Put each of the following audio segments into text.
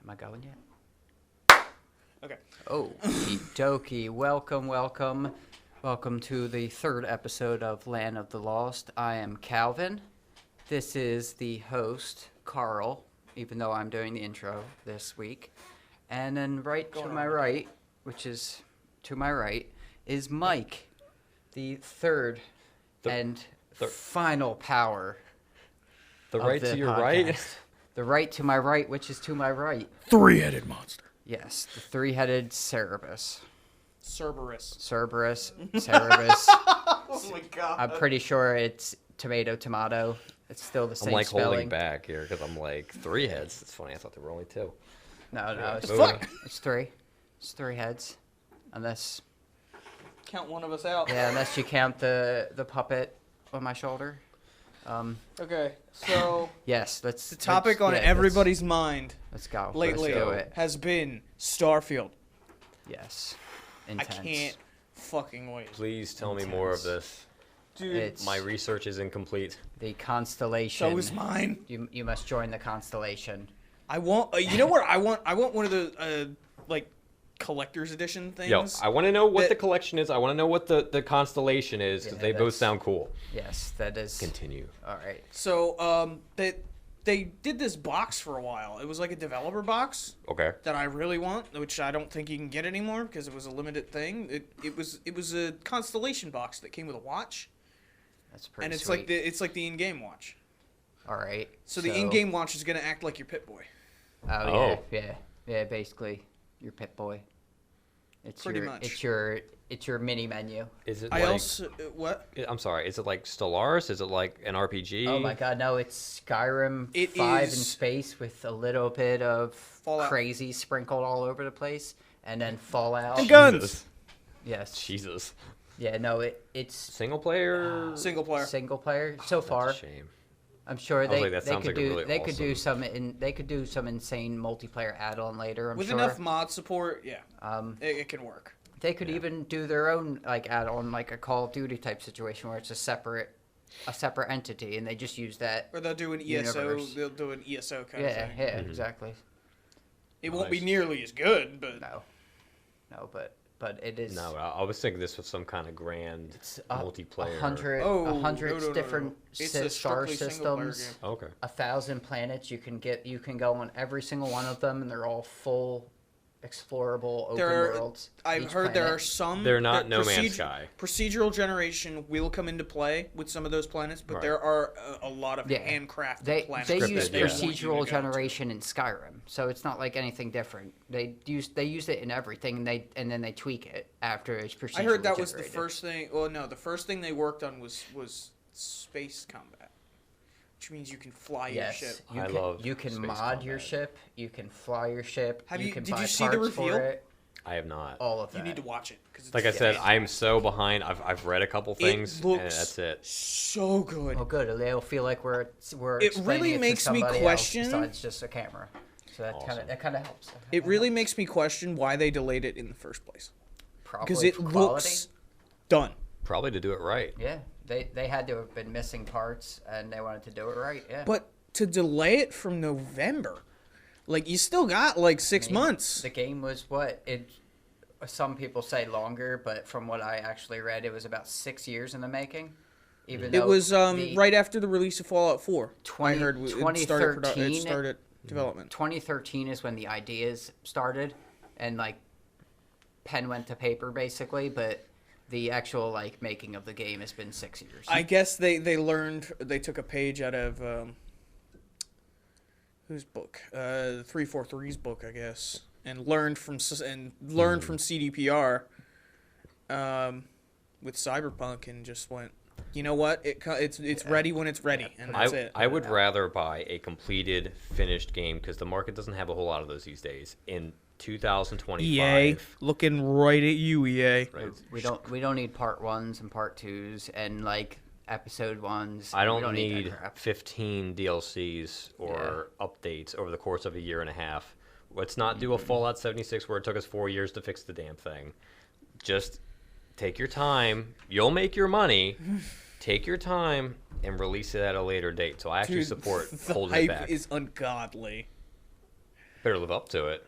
Am I going yet? Okay. Oh, dokie. Welcome. Welcome to the third episode of LAN of the Lost. I am Calvin. This is the host, Carl, even though I'm doing the intro this week. And then to my right, which is to my right, is Mike, the third and final power. The right to your right? The right to my right, which is to my right. Three-headed monster. Yes, the three-headed Cerberus. Cerberus. Cerebus. Oh my god. I'm pretty sure it's tomato. It's still the same I'm like spelling. holding back here because I'm like 3 heads. It's funny. I thought there were only 2. No, it's Fuck. three. It's three. It's 3 heads. Unless Count one of us out. unless you count the puppet on my shoulder. Okay, so Yes, let's. the topic on everybody's mind Let's go. lately Let's do it. has been Starfield. Yes. I Intense. can't fucking wait. Please tell me more of this. Dude, It's My research is incomplete. the constellation. so is mine. You must join the constellation. I want, you know what I want? I want one of the, like, collector's edition things. Yo, I want to know what that- the collection is. I want to know what the constellation is because Yeah, they both that's- sound cool. Yes, that is. Continue. All right. So, they did this box for a while. It was like a developer box Okay. that I really want, which I don't think you can get anymore because it was a limited thing. It was a constellation box that came with a watch, That's pretty and it's sweet. like the in-game watch. All right. So the in-game watch is gonna act like your Pit Boy. Oh, yeah. Basically, your Pit Boy. It's Pretty your, much. It's your mini menu. Is it I like? also what? I'm sorry. Is it like Stellaris? Is it like an RPG? Oh my God, no! It's Skyrim It 5 in is- space with a little bit of Fallout. crazy sprinkled all over the place, and then Fallout. And guns. Jesus. Yes. Jesus. Yeah. No. It's Single player. Single player. single player so That's far. a shame. I'm sure was they like, that they sounds could like a do really they could do awesome- they could do some insane multiplayer add-on later. I'm With sure. enough mod support, yeah, Um, it can work. They could even do their own like add-on, like a Call of Duty type situation where it's a separate entity, and they just use that. Or they'll do an ESO. Universe. They'll do an ESO kind of Yeah, thing. yeah, Mhm. exactly. It won't be Nice. nearly as good, but No, but it is. No, I was thinking this was some kind of grand It's multiplayer. 100 Oh, 100 no. different It's a star strictly single-player systems. game. Okay. 1,000 planets. You can go on every single one of them, and they're all full, explorable open worlds. I've Each heard there are planet. some. They're not that No Man's Sky. Procedural generation will come into play with some of those planets, but Right. there are a lot of Yeah. handcrafted They planets. they Scripted, use yeah. procedural to. generation in Skyrim, so it's not like anything different. They use it in everything, and then they tweak it after it's procedurally I heard that was the generated. first thing. Well, no, the first thing they worked on was space combat, which means you can fly Yes, your ship. you can space mod your combat. ship. You can fly your ship. Have you you- can did buy you see the parts for reveal? it. I have not. All of that. You need to watch it because Like I said, I'm so behind. I've read a couple things, and looks that's it. so good. Oh, good. They'll feel like we're It explaining really to makes me somebody else question- besides just a camera. So that Awesome. kind of helps. It really makes me question why they delayed it in the first place. Probably Because it for quality. looks done. Probably to do it right. Yeah, they had to have been missing parts, and they wanted to do it right. Yeah. But to delay it from November, like you still got like 6 months. The game was what it. Some people say longer, but from what I actually read, it was about 6 years in the making. Even It though was the right after the release of Fallout 4. 20 I heard it started, it started development. 2013 is when the ideas started, and like pen went to paper basically, but the actual like making of the game has been 6 years. I guess they took a page out of whose book? 343's book, I guess, and learned from CDPR with Cyberpunk, and just went, you know what? It's ready when it's ready, and that's it. I would rather buy a completed, finished game because the market doesn't have a whole lot of those these days. In 2025, EA looking right at you, EA. right? we don't need part 1s and part 2s and like episode 1s. I We don't need that crap. 15 DLCs or updates over the course of a year and a half. Let's not do a Fallout 76 where it took us 4 years to fix the damn thing. Just take your time. You'll make your money. Take your time and release it at a later date. So I actually Dude, support the holding it hype back. is ungodly. better live up to it.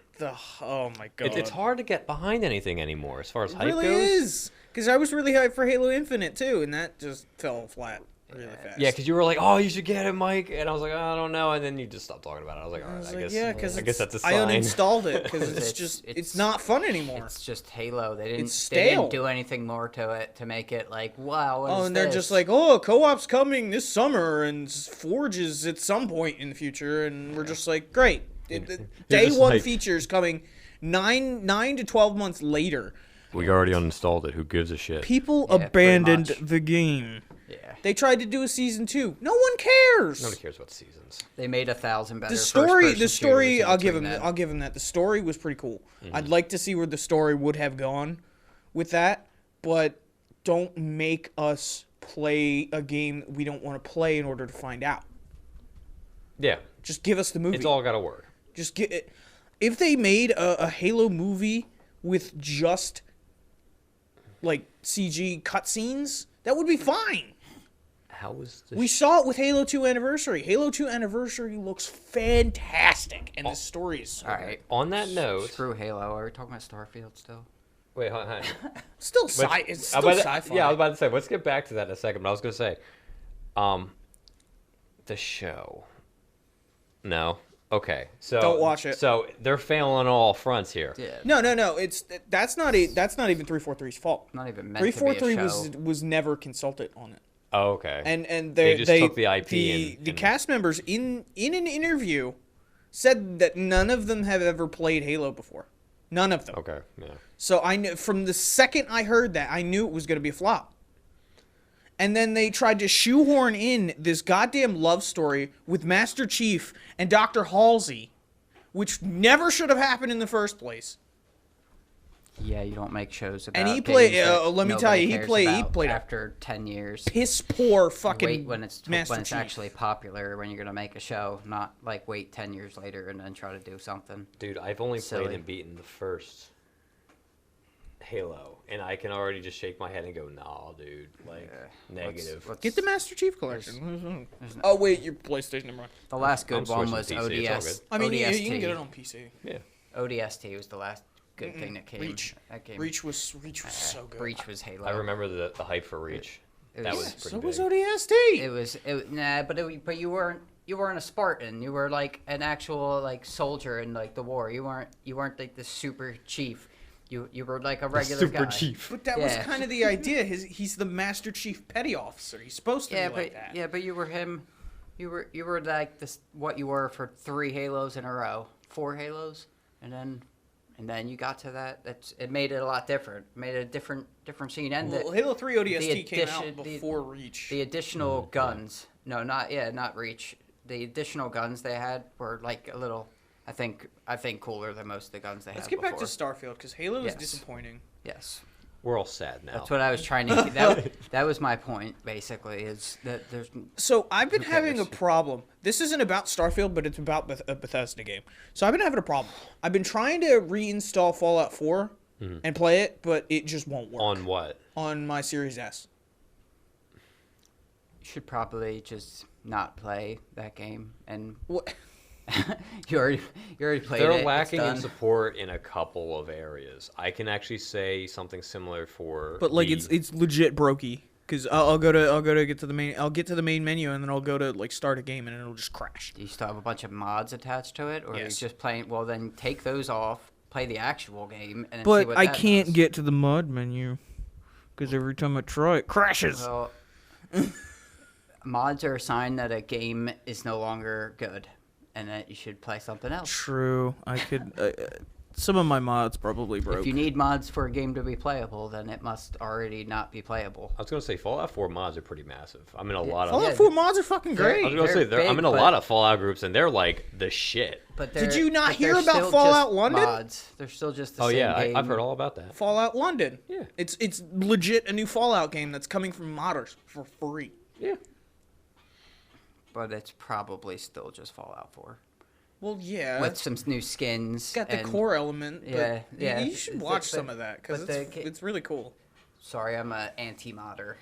Oh my god. It's hard to get behind anything anymore as far as It hype really goes. is. Because I was really hyped for Halo Infinite too, and that just fell flat really fast. Yeah, because you were like, "Oh, you should get it, Mike," and I was like, "I don't know," and then you just stopped talking about it. I was like, "All right, I guess." yeah, because I guess that's a I sign. uninstalled it because It's- it's not fun anymore. It's just Halo. They didn't. It's They stale. didn't do anything more to it to make it like wow. What Oh, is and they're this? just like, oh, co-op's coming this summer, and Forge is at some point in the future, and we're just like, great. Day just one like- features coming 9 to 12 months later. We already uninstalled it. Who gives a shit? People Yeah, pretty abandoned much. the game. yeah. They tried to do a season 2. No one cares. Nobody cares about seasons. They made 1,000 better. The story, shooters in I'll give between him, then. I'll give him that. The story was pretty cool. I'd like to see where the story would have gone with that, but don't make us play a game we don't want to play in order to find out. Yeah, Just give us the movie. it's all got to work. Just get it. If they made a Halo movie with just like CG cutscenes, that would be fine. How was this? We saw it with Halo 2 Anniversary. Halo 2 Anniversary looks fantastic, and the story is so All good. right. On that note, Screw Halo. Are we talking about Starfield still? wait, hold on. Still Let's- it's I'm still about to- sci-fi. Yeah, I was about to say, let's get back to that in a second. But I was going to say, the show. No. Okay. So Don't watch it. So they're failing on all fronts here. Yeah. No. That's not even 343's fault. Not even meant to be a 343 show. was never consulted on it. Oh, okay. And They they just took the IP the and- cast members in an interview said that none of them have ever played Halo before. None of them. Okay. Yeah. So I knew from the second I heard that, I knew it was going to be a flop. And then they tried to shoehorn in this goddamn love story with Master Chief and Dr. Halsey, which never should have happened in the first place. Yeah, you don't make shows about. And he played- games that let me tell nobody you, he cares played about a after 10 years. Piss poor fucking Wait when it's Master when it's Chief. actually popular when you're gonna make a show, not like wait 10 years later and then try to do something. Dude, I've only Silly. played and beaten the first Halo, and I can already just shake my head and go, "Nah, dude, like negative." Let's- Get the Master Chief collection. Oh wait, your PlayStation number. The last I'm good one switching was to PC, it's all ODS. good. I mean, ODST. you can get it on PC. Yeah. ODST was the last good thing that came. Reach. That game. Reach was so good. Breach was Halo. I remember the hype for Reach. It That was- was pretty So big. was ODST. It was nah, but you weren't a Spartan. You were like an actual like soldier in like the war. You weren't like the super chief. You were like a regular Super guy. Chief. But that was Yeah. kind of the idea. He's the Master Chief Petty Officer. He's supposed to Yeah, be but like that. yeah, but you were him. You were like this what you were for 3 Halos in a row, 4 Halos, and then you got to that. It made it a lot different. Made it a different scene. And Well, the, Halo 3 ODST came out addition- before Reach. the additional guns. No, not Reach. The additional guns they had were like a little. I think cooler than most of the guns they Let's had get back before. to Starfield because Halo Yes. is disappointing. Yes, We're all sad now. that's what I was trying to. That was my point basically. Is that there's So I've been Who having a cares? problem. This isn't about Starfield, but it's about a Bethesda game. So I've been having a problem. I've been trying to reinstall Fallout 4 and play it, but it just won't work On what? on my Series S. you should probably just not play that game and What? you already played it. They're it's lacking in done. support in a couple of areas. I can actually say something similar for. But like the- it's legit brokey because I'll get to the main. I'll get to the main menu and then I'll go to like start a game and it'll just crash. Do you still have a bunch of mods attached to it, or are you Yes. just playing? Well, then take those off, play the actual game, and then see But what I that can't does. get to the mod menu because every time I try it crashes. Well, mods are a sign that a game is no longer good, and that you should play something else. True, I could. Some of my mods probably broke. If you need mods for a game to be playable, then it must already not be playable. I was gonna say Fallout 4 mods are pretty massive. I'm in a lot of. Fallout Yeah, 4 mods are fucking they're- great. I was gonna say they're I'm big, in a but- lot of Fallout groups, and they're like the shit. But Did you not but hear they're about still Fallout just London? Mods. They're still just the Oh same yeah, game. I've heard all about that. Fallout London. Yeah. It's legit a new Fallout game that's coming from modders for free. Yeah. But it's probably still just Fallout 4 Well, yeah. with some new skins. It's got the and- core element. But Yeah, yeah, You should it's- watch but- some of that because but the it's really cool. Sorry, I'm a anti-modder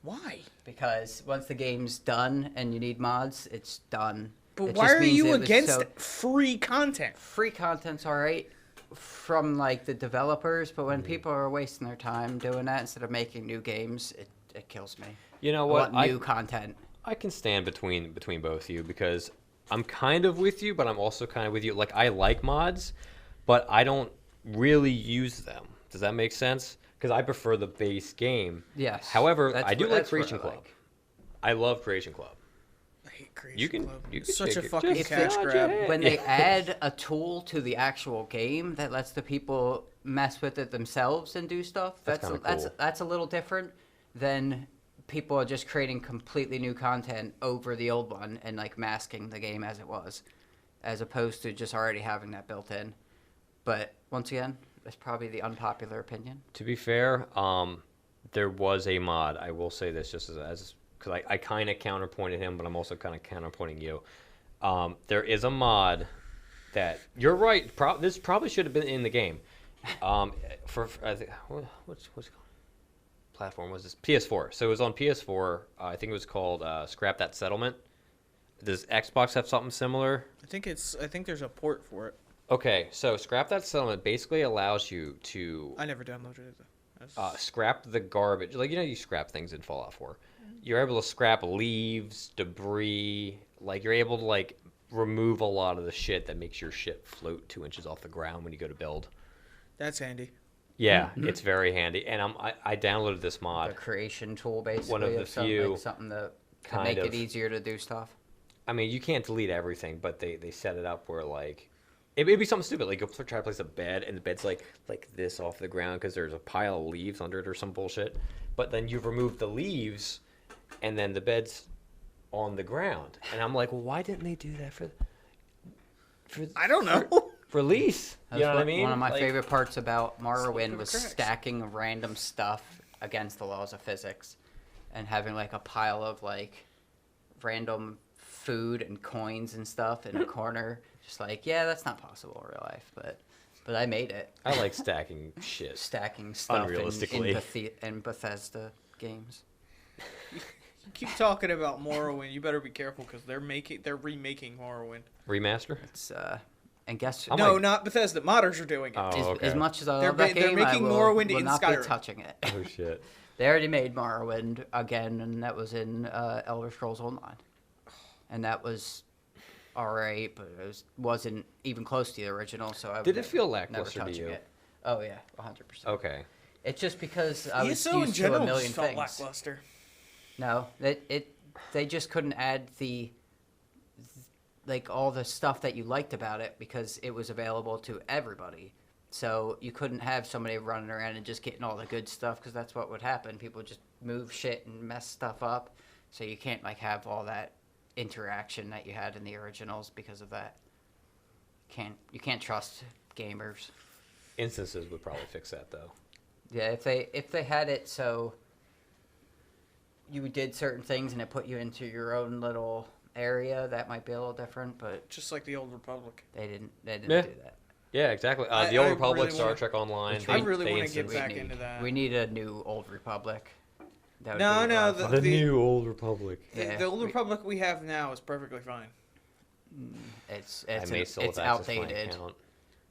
Why? because once the game's done and you need mods, it's done. But It why just are means you it was against so- free content? Free content's all right from like the developers, but Mm. when people are wasting their time doing that instead of making new games, it kills me. You know I what? want new content. I can stand between both of you because I'm kind of with you, but I'm also kind of with you. Like, I like mods, but I don't really use them. Does that make sense? Because I prefer the base game. Yes. However, That's I do what- like that's what Creation I Club. like. I love Creation Club. I hate Creation You can Club. you can Such shake a it. fucking Just cash nod your grab. head. When they Yeah. add a tool to the actual game that lets the people mess with it themselves and do stuff, That's kinda cool. that's a little different than people are just creating completely new content over the old one and like masking the game as it was, as opposed to just already having that built in. But once again, that's probably the unpopular opinion. To be fair, there was a mod. I will say this just as because I kind of counterpointed him, but I'm also kind of counterpointing you. There is a mod that you're right. This probably should have been in the game. For I think what's it called? Platform was this PS4. So it was on PS4. I think it was called Scrap That Settlement. Does Xbox have something similar? I think there's a port for it. Okay, so Scrap That Settlement basically allows you to I never downloaded it. That's- scrap the garbage. Like, you scrap things in Fallout 4. You're able to scrap leaves, debris. Like, you're able to, like, remove a lot of the shit that makes your shit float 2 inches off the ground when you go to build. That's handy. Yeah, it's very handy. And I downloaded this The mod. creation tool, basically, One of the few something to kind make of- it easier to do stuff. I mean, you can't delete everything, but they set it up where, like, it'd be something stupid. Like, you'll try to place a bed, and the bed's, like this off the ground because there's a pile of leaves under it or some bullshit. But then you've removed the leaves, and then the bed's on the ground. And I'm like, well, why didn't they do that for I don't know. release? That's You know what I mean? One of my Like, favorite parts about Morrowind the was cracks. stacking random stuff against the laws of physics and having like a pile of like random food and coins and stuff in a corner. Just like, yeah, that's not possible in real life, but I made it. I like stacking shit. Stacking stuff Unrealistically. in Bethesda games. Keep talking about Morrowind. You better be careful because they're remaking Morrowind. Remaster? It's and guess I'm No, like- not Bethesda. Modders are doing it. Oh, as, okay. as much as I They're love that they're game, I making will, Morrowind will in not Skyrim. be touching it. Oh, shit. They already made Morrowind again, and that was in Elder Scrolls Online, and that was alright, but it wasn't even close to the original. So I Did would it feel never lackluster to touching you? it. Oh yeah, 100%. Okay. It's just because I was ESO in used to general a million just felt things. lackluster. No, they just couldn't add the like all the stuff that you liked about it because it was available to everybody. So you couldn't have somebody running around and just getting all the good stuff because that's what would happen. People just move shit and mess stuff up. So you can't like have all that interaction that you had in the originals because of that. You can't trust gamers. Instances would probably fix that, though. Yeah, if they had it so you did certain things and it put you into your own little area, that might be a little different, but Just like the Old Republic. they didn't Yeah. do that. Yeah, exactly. I The Old really Republic, Star wanna- Trek Online. I really they wanna get instanced- back into that. We need a new Old Republic. That would No, be a no, lot of the- fun. The new Old Republic. Yeah, the Old we- Republic we have now is perfectly fine. it's I may still it's have access to my outdated. account.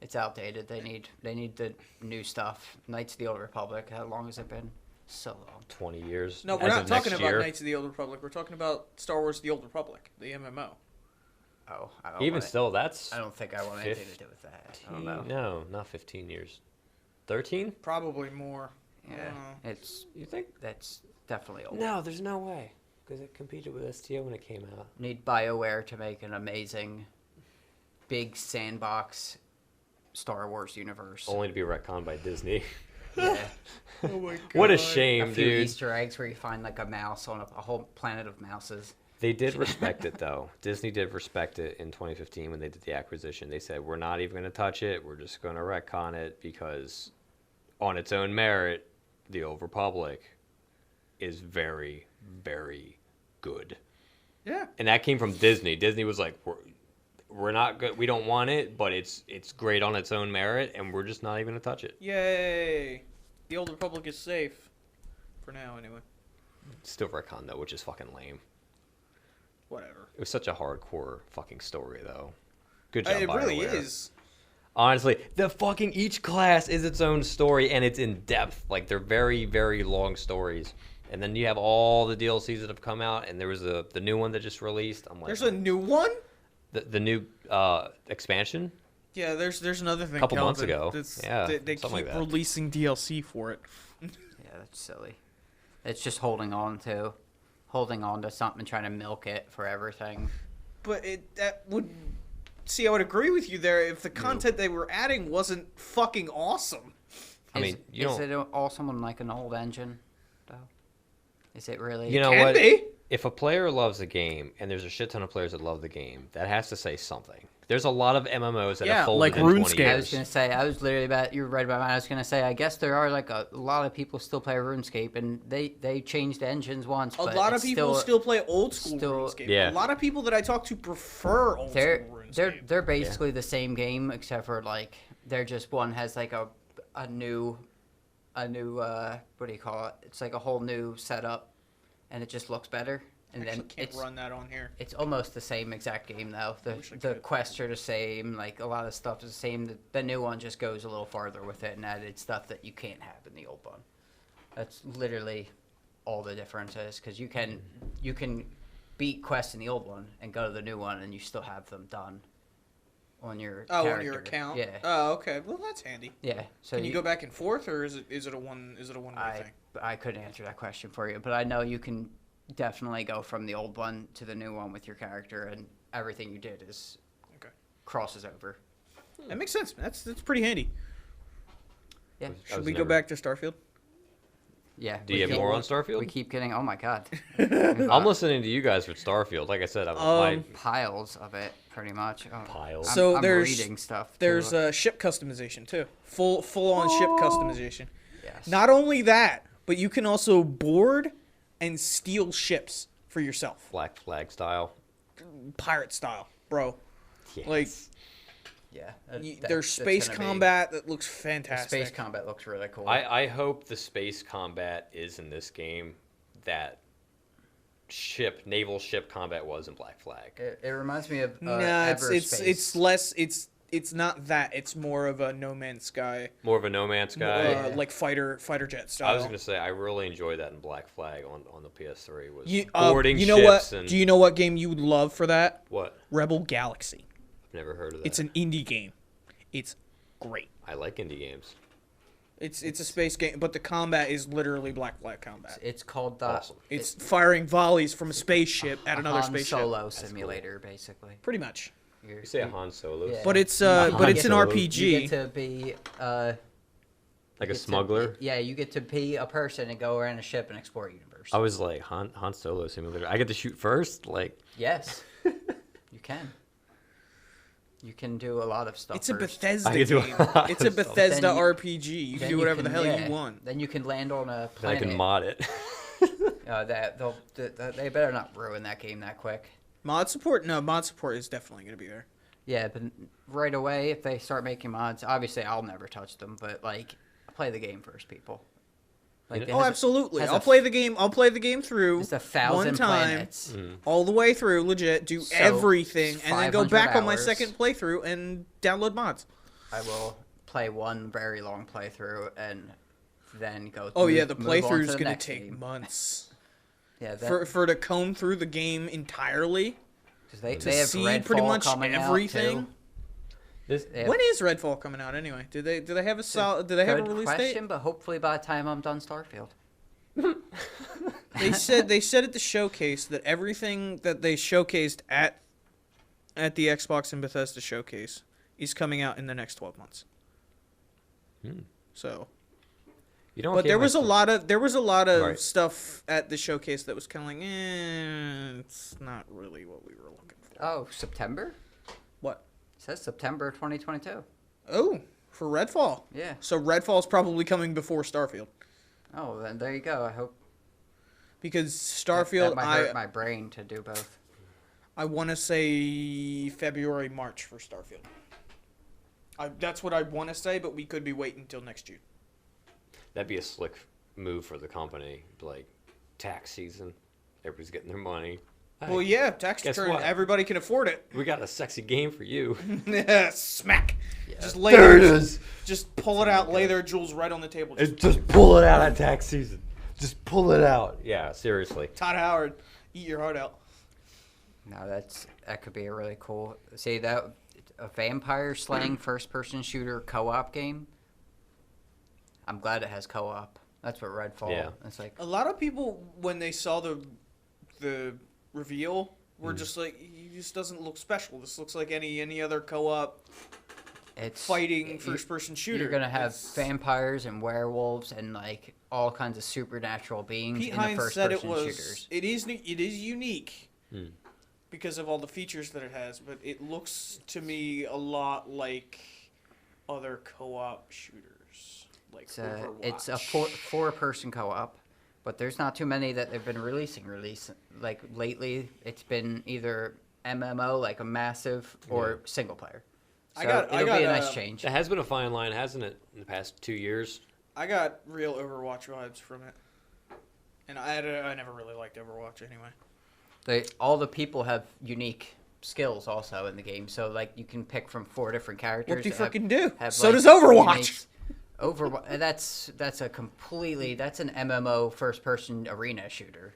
It's outdated. They need the new stuff. Knights of the Old Republic. How long has it been? So long. 20 years. No, we're as not of talking next about year. Knights of the Old Republic. We're talking about Star Wars: The Old Republic, the MMO. Oh, I don't Even want still, that's. I don't think I want anything to do with that. I don't know. No, not 15 years. 13? Probably more. Yeah, Oh. it's You think? that's definitely old. No, there's no way. Because it competed with STO when it came out. Need BioWare to make an amazing, big sandbox Star Wars universe. Only to be retconned by Disney. Yeah. Oh my god. What a A shame, few dude. Easter eggs where you find like a mouse on a whole planet of mouses. They did respect it, though. Disney did respect it in 2015 when they did the acquisition. They said, we're not even going to touch it. We're just going to retcon it because, on its own merit, the Old Republic is very, very good. Yeah. And that came from Disney. Disney was like, we're not good. We don't want it, but it's great on its own merit, and we're just not even going to touch it. Yay. The Old Republic is safe. For now, anyway. Still retcon, though, which is fucking lame. whatever. It was such a hardcore fucking story, though. Good job, It really BioWare. is. Honestly, the fucking each class is its own story, and it's in depth. Like, they're very, very long stories. And then you have all the DLCs that have come out, and there was the new one that just released. I'm like, There's a new one? the new expansion. Yeah, there's another thing. A couple months Calvin, ago. that's- Yeah, they something keep like that. releasing DLC for it. Yeah, that's silly. It's just holding on to something, trying to milk it for everything. But that would see, I would agree with you there if the content they were adding wasn't fucking awesome. I mean, you is don't. it awesome on like an old engine, though? Is it really? You know Can what? be. If a player loves a game, and there's a shit ton of players that love the game, that has to say something. There's a lot of MMOs that Yeah, have folded like in 20 RuneScape. I years. was gonna say, I was literally about. You're right about mine. I was gonna say, I guess there are like a lot of people still play RuneScape, and they changed engines once. A but lot of it's people still play old school still- RuneScape. Yeah. A lot of people that I talk to prefer old school RuneScape. They're basically the same game, except for like they're just one has like a new what do you call it? It's like a whole new setup, and it just looks better. And Actually, then can't it's run that on here. it's almost the same exact game though. wish I The could. quests are the same. Like a lot of stuff is the same. The new one just goes a little farther with it and added stuff that you can't have in the old one. That's literally all the difference is because you can beat quests in the old one and go to the new one and you still have them done on your Oh, character. on your account. Yeah. Oh, okay. Well, that's handy. Yeah. So Can you go back and forth, or is it a one way thing? I couldn't answer that question for you, but I know you can definitely go from the old one to the new one with your character, and everything you did is Okay. crosses over. That makes sense. That's pretty handy. Yeah. I Should was we go never- back to Starfield? Yeah. Do you have keep- more on Starfield? We keep getting. Oh my god. I'm listening to you guys for Starfield. Like I said, my Piles of it, pretty much. Oh, Piles. So I'm there's- reading stuff. There's too. ship customization too. Full on ship customization. Yes. Not only that, but you can also board and steal ships for yourself, Black Flag style. pirate style, bro. Yes. Like Yeah. there's space combat that looks The fantastic. space combat looks really cool. I hope the space combat is in this game that naval ship combat was in Black Flag. It reminds me of Nah, it's Everspace. less. It's not that. It's more of a No Man's Sky, More of a No Man's Sky. like fighter jet style. I was gonna say I really enjoyed that in Black Flag on the PS3 was You, boarding you know ships what? and Do you know what game you would love for that? what? Rebel Galaxy. I've never heard of that. It's an indie game. It's great. I like indie games. It's a space game, but the combat is literally Black Flag combat. It's called Awesome. It's firing volleys from a spaceship at another Han spaceship. Solo simulator, basically. Pretty much. You say a Han Solo, Yeah. But it's You but it's get an to- RPG. You get to be like you a get to- smuggler. yeah, you get to be a person and go around a ship and explore a universe. I was like Han Solo simulator. I get to shoot first. Like Yes, you can. You can do a lot of stuff. It's a first. Bethesda I can do a game. lot It's of a stuff. Bethesda Then you- RPG. You can Then do whatever the hell yeah, you want. Then you can land on a then I planet. can mod it. They better not ruin that game that quick. Mod support? No, mod support is definitely going to be there. Yeah, but right away, if they start making mods, obviously I'll never touch them. But like, play the game first, people. Like, it Oh, has a- absolutely. has I'll a- play the game. I'll play the game through It's 1,000 one time, planets. all the way through, legit. Do So, everything, and then go 500 back on my hours. second playthrough and download mods. I will play one very long playthrough and then go. Oh yeah, move- the move on to playthrough is the going next to take game. months Yeah, that, for to comb through the game entirely. 'cause they to have see Redfall pretty much coming everything. Out too. This They have- When is Redfall coming out anyway? Do they have a solid? Do they have a Good release question, date? but hopefully by the time I'm done Starfield. They said at the showcase that everything that they showcased at the Xbox and Bethesda showcase is coming out in the next 12 months. So, you don't. but there was a lot of Right. stuff at the showcase that was kind of like, it's not really what we were looking for. Oh, September? What? It says September 2022. Oh, for Redfall. Yeah. So Redfall's probably coming before Starfield Oh, then there you go. I hope because that Starfield. might hurt my brain to do both. I want to say February, March for Starfield. That's what I want to say, but we could be waiting until next June. That'd be a slick move for the company. Like tax season, everybody's getting their money. Well, yeah, tax Guess return. what? Everybody can afford it. We got a sexy game for you. Smack. Yeah. Just lay There it their- is. Just pull it out, lay their jewels right on the table. Just pull it out of tax season. Just pull it out. Yeah, seriously. Todd Howard, eat your heart out. No, that could be a really cool. See that a vampire slaying first-person shooter co-op game. I'm glad it has co-op. That's what Redfall. Yeah. It's like A lot of people, when they saw the reveal, were just like, he just doesn't look special. This looks like any other co-op it's fighting first-person shooter. You're gonna have It's- vampires and werewolves and like all kinds of supernatural beings Pete in the Hines first said person it was. shooters. It is unique Hmm. because of all the features that it has, but it looks to me a lot like other co-op shooters, like It's a Overwatch. four person co-op, but there's not too many that they've been releasing. Like lately, it's been either MMO, like a massive, or single player. So I it'll got be a nice a- change. It has been a fine line, hasn't it, in the past 2 years? I got real Overwatch vibes from it, and I never really liked Overwatch anyway. All the people have unique skills also in the game, so like you can pick from 4 different characters. What do you that have- freaking do? have, So like, does Overwatch. uniques. That's an MMO first person arena shooter.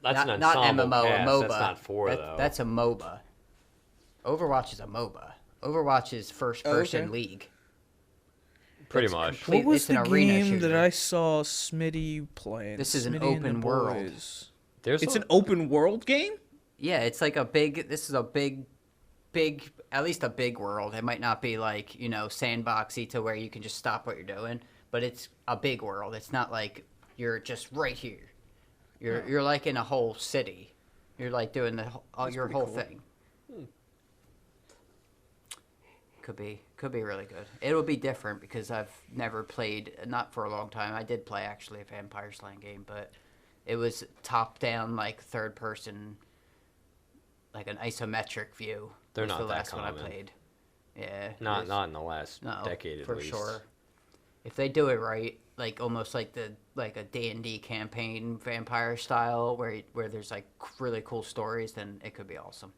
That's not an ensemble MMO, cast. a MOBA. That's not 4, though. That's a MOBA. Overwatch is a MOBA. Overwatch is first person okay. league. Pretty It's much. complete- it's an arena shooter. saw Smitty playing? This is an Smitty and open the world. There's It's a- an open world game? Yeah, it's like this is a big, at least a big world. It might not be like, sandboxy to where you can just stop what you're doing, but it's a big world. It's not like you're just right here. You're like in a whole city. You're like doing your pretty whole cool. thing. Could be really good. It'll be different because I've never played, not for a long time. I did play actually a Vampire Slaying game, but it was top down, like third person, like an isometric view. They're was not the that last one I common. played. Yeah, it Not was- in the last no, decade at for least. sure. If they do it right, like almost like a D&D campaign vampire style, where there's like really cool stories, then it could be awesome.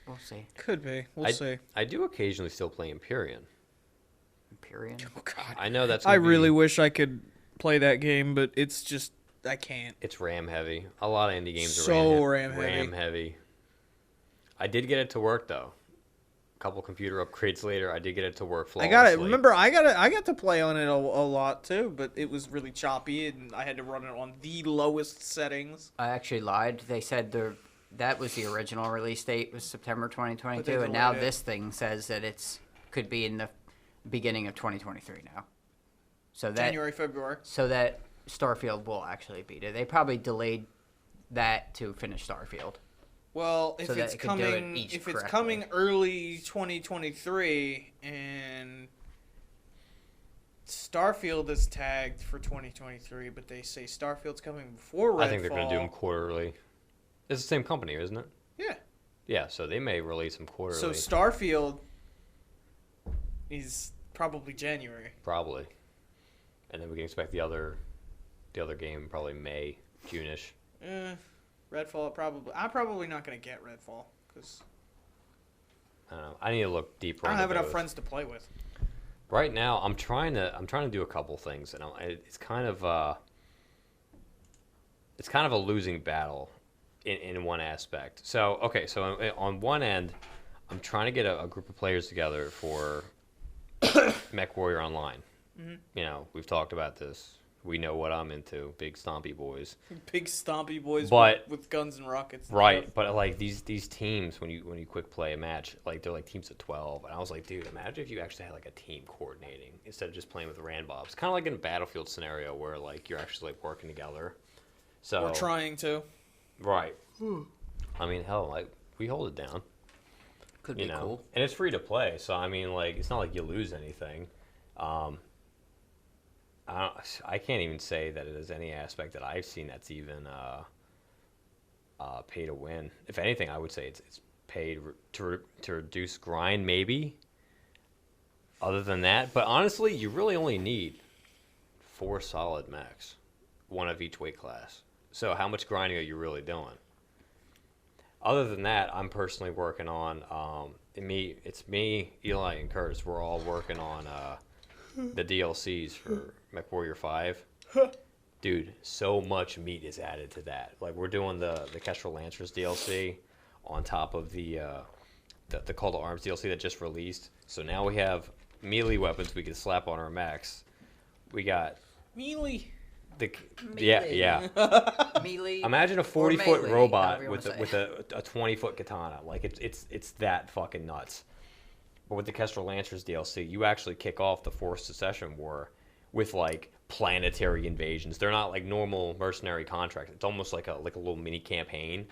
We'll see. Could be. We'll I, see. I do occasionally still play Empyrean. Empyrean. Oh God. I know that's. I gonna really be- wish I could play that game, but it's just I can't. It's RAM heavy. A lot of indie games are So RAM RAM heavy. heavy. I did get it to work though. A couple computer upgrades later, I did get it to work I flawlessly. got it. Remember, I got to play on it a lot too, but it was really choppy, and I had to run it on the lowest settings. I actually lied. They said that was the original release date was September But they 2022, and now delayed it. this thing says that could be in the beginning of 2023 now. So that January, February. so that Starfield will actually beat it. They probably delayed that to finish Starfield. Well, if So that it's it could do it coming, each if it's correctly. coming early 2023, and Starfield is tagged for 2023, but they say Starfield's coming before Redfall. I think they're going to do them quarterly. It's the same company, isn't it? Yeah. Yeah, so they may release them quarterly. So Starfield is probably January. Probably. And then we can expect the other game probably May, June-ish. Redfall probably. I'm probably not gonna get Redfall because I don't know. I need to look deeper. I don't into have enough both. friends to play with. Right now, I'm trying to do a couple things, and it's kind of a losing battle in one aspect. So okay, so on one end, I'm trying to get a group of players together for Mech Warrior Online. Mm-hmm. You know, we've talked about this. We know what I'm into, big stompy boys. Big stompy boys But- with guns and rockets. And Right, stuff. but like these teams, when you quick play a match, like they're like teams of 12, and I was like, dude, imagine if you actually had like a team coordinating instead of just playing with randbobs. Kind of like in a Battlefield scenario where like you're actually like working together. So We're trying to. right. I mean, hell, like we hold it down, Could you be know, cool. and it's free to play. So I mean, like it's not like you lose anything. I can't even say that it is any aspect that I've seen that's even pay to win. If anything, I would say it's paid to reduce grind, maybe. Other than that, but honestly, you really only need 4 solid mechs, one of each weight class. So how much grinding are you really doing? Other than that, I'm personally working on it's me, Eli, and Curtis. We're all working on the DLCs for MechWarrior 5. Dude, so much meat is added to that. Like, we're doing the Kestrel Lancers DLC on top of the Call to Arms DLC that just released. So now we have melee weapons we can slap on our mechs. We got Melee. yeah. Melee. Imagine a 40-foot melee, robot however you with wanna with a 20-foot katana. Like, it's that fucking nuts. But with the Kestrel Lancers DLC, you actually kick off the Forced Secession War with like planetary invasions. They're not like normal mercenary contracts. It's almost like a little mini campaign.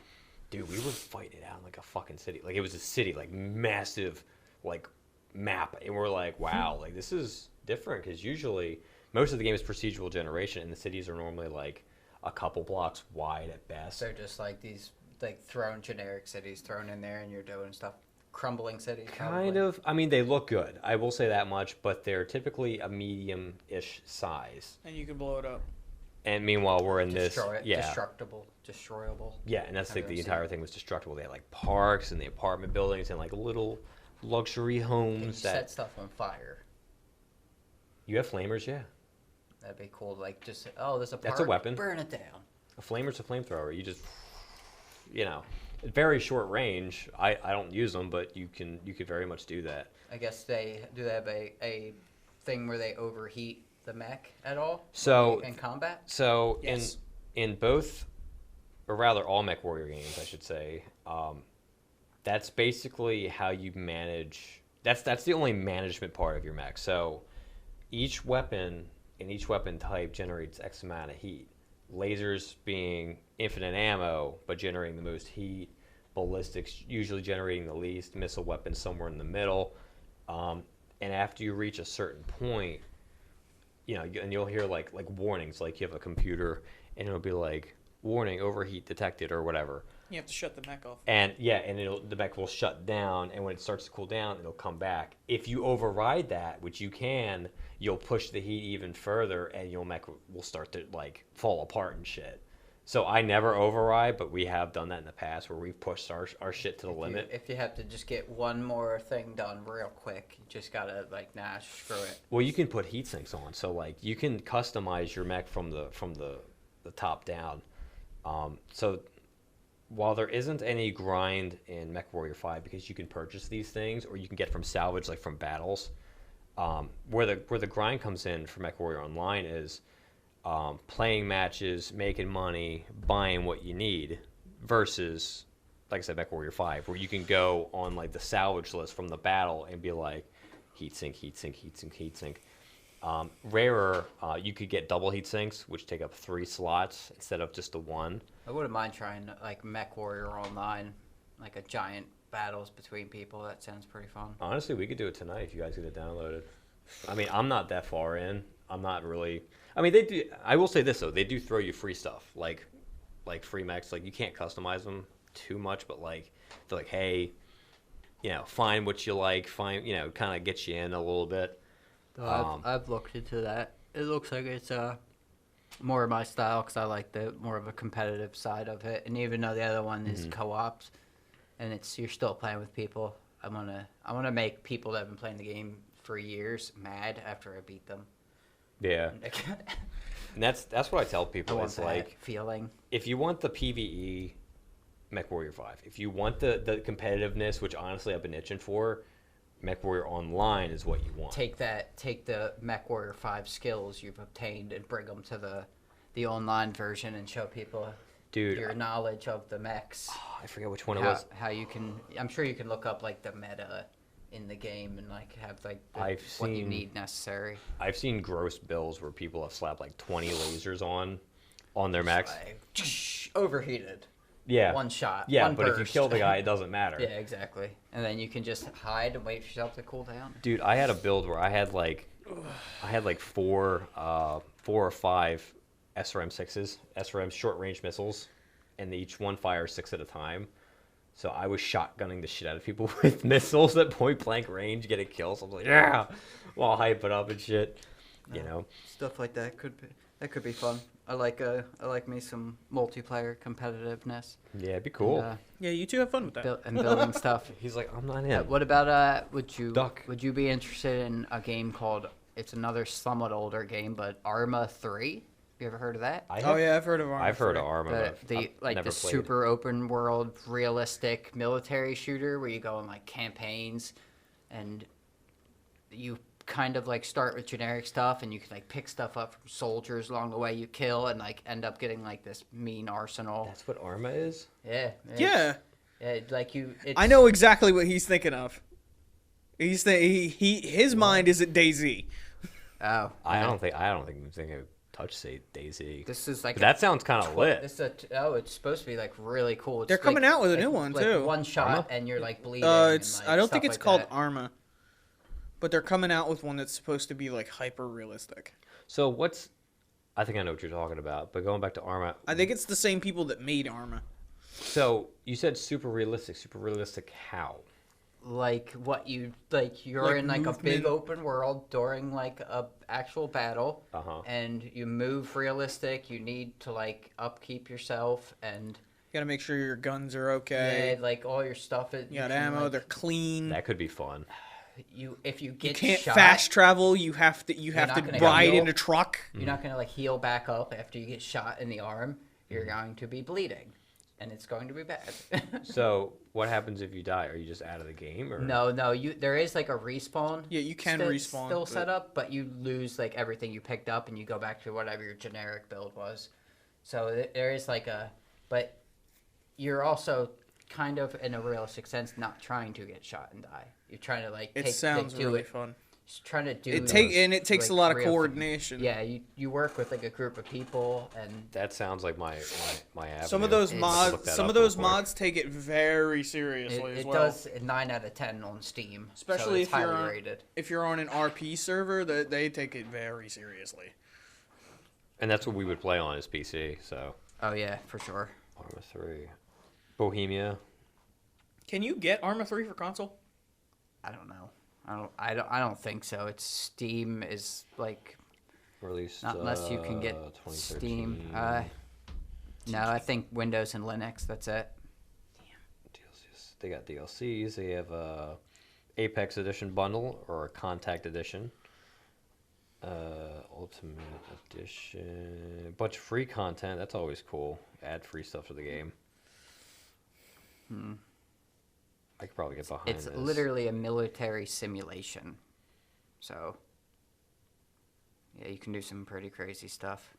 Dude, we were fighting it out in like a fucking city. Like, it was a city, like massive, like map, and we're like, wow, like this is different, because usually most of the game is procedural generation, and the cities are normally like a couple blocks wide at best. They're just like these like thrown generic cities thrown in there, and you're doing stuff. Crumbling cities. Kind of. I mean, they look good. I will say that much, but they're typically a medium-ish size. And you can blow it up. And meanwhile, we're in Destroy this, it. yeah, Destructible, destroyable. yeah, and that's like the I've entire thing was destructible. They had like parks and the apartment buildings and like little luxury You homes set that stuff on fire. you have flamers, yeah. That'd be cool. Like, just there's a park. That's a weapon. Burn it down. A flamer's a flamethrower. You just, very short range. I don't use them, but you could very much do that. I guess they have a thing where they overheat the mech at all. So in combat. So Yes. in both, or rather all MechWarrior games, I should say, that's basically how you manage. That's the only management part of your mech. So each weapon and each weapon type generates X amount of heat. Lasers being infinite ammo, but generating the most heat. Ballistics usually generating the least. Missile weapons somewhere in the middle. And after you reach a certain point, and you'll hear like warnings, like you have a computer and it'll be like, warning, overheat detected or whatever. You have to shut the mech off. And the mech will shut down, and when it starts to cool down, it'll come back. If you override that, which you can, you'll push the heat even further, and your mech will start to like fall apart and shit. So I never override, but we have done that in the past where we've pushed our shit to the limit. If you have to just get one more thing done real quick, you just gotta like, nah, screw it. Well, you can put heat sinks on, so like you can customize your mech from the top down. So while there isn't any grind in MechWarrior 5, because you can purchase these things or you can get from salvage, like from battles, where the grind comes in for MechWarrior Online is playing matches, making money, buying what you need, versus, like I said, MechWarrior 5, where you can go on like the salvage list from the battle and be like, heat sink, heat sink, heat sink, heat sink. Rarer, you could get double heat sinks, which take up 3 slots instead of just the 1. I wouldn't mind trying like MechWarrior Online, like a giant battles between people. That sounds pretty fun. Honestly, we could do it tonight if you guys get it downloaded. I mean, I'm not that far in. I'm not really. I mean, they do. I will say this though, they do throw you free stuff, like free mechs. Like, you can't customize them too much, but like they're like, hey, find what you like, kind of get you in a little bit. I've looked into that. It looks like it's more of my style, because I like the more of a competitive side of it. And even though the other one is co-ops, and you're still playing with people, I wanna make people that have been playing the game for years mad after I beat them. Yeah, and that's what I tell I people. want It's that like, feeling. if you want the PvE MechWarrior 5, if you want the competitiveness, which honestly I've been itching for, MechWarrior Online is what you want. Take the MechWarrior 5 skills you've obtained and bring them to the online version and show people your knowledge of the mechs. I forget which one it was. How you can, I'm sure you can look up like the meta in the game and like have like what you need necessary. I've seen gross builds where people have slapped like 20 lasers on their mechs. Like, overheated. Yeah. One shot. Yeah, one but if you burst. kill the guy, it doesn't matter. Yeah, exactly. And then you can just hide and wait for yourself to cool down. Dude, I had a build where I had like 4 or 5 SRM-6s, SRM short-range missiles, and each one fires 6 at a time. So I was shotgunning the shit out of people with missiles at point-blank range, getting kills. I was like, yeah, while hype it up and shit, Stuff like that could be fun. I like me some multiplayer competitiveness. Yeah, it'd be cool. And, Yeah, you two have fun with that. and building stuff. He's like, I'm not in. What about Duck. would you be interested in a game called, it's another somewhat older game, but Arma 3? You ever heard of that? Oh yeah, I've heard of Arma. I've heard 3. of Arma. The I've like never the played. super open world realistic military shooter where you go on like campaigns and you kind of like start with generic stuff and you can like pick stuff up from soldiers along the way you kill and like end up getting like this mean arsenal. That's what Arma is. Yeah. Yeah, Like you. I know exactly what he's thinking of. His mind is at DayZ. Oh. I don't think I'm thinking of touch say DayZ. This is like But that sounds kind of lit. This is it's supposed to be like really cool. It's They're coming like- out with a like- new one, like too. One shot Arma? and you're like bleeding. and, like, I don't think stuff it's like called that. Arma, but they're coming out with one that's supposed to be like hyper realistic. So what's? I think I know what you're talking about. But going back to Arma, I think it's the same people that made Arma. so you said super realistic. Super realistic how? Like what you like you're Like in like a big movement. open world during like a actual battle Uh-huh. and you move realistic. You need to like upkeep yourself and You gotta make sure your guns are okay. yeah, like all your stuff. You got ammo. Like, They're clean. That could be fun. if you You get can't shot, fast travel. You have to not to gonna ride heal. in a truck. You're not gonna like heal back up after you get shot in the arm. You're going to be bleeding, and it's going to be bad. So what happens if you die? Are you just out of the game? Or No, there is like a respawn. Yeah, you can respawn, Still but- set up, but you lose like everything you picked up, and you go back to whatever your generic build was. So there is like but you're also kind of in a realistic sense not trying to get shot and die. You're trying to like It take sounds do really it. fun. Just trying to do It takes a like, lot of real thing. coordination. Yeah, you work with like a group of people, and that sounds like my avenue. Some of those It's- Let's look mods, that some up of those real quick. mods take it very seriously as it well. does 9 out of 10 on Steam. Especially so it's if you're highly on- rated. If you're on an RP server, they take it very seriously. And that's what we would play on is PC. So Oh yeah, for sure. Arma 3, Bohemia. Can you get Arma 3 for console? I don't know. I don't think so. It's Steam is like Released not unless you can get 2013. Steam. No, I think Windows and Linux. That's it. DLCs. They got DLCs. They have a Apex Edition bundle or a Contact Edition. Ultimate Edition. A bunch of free content. That's always cool. Add free stuff to the game. I could probably get behind It's this. literally a military simulation. So yeah, you can do some pretty crazy stuff.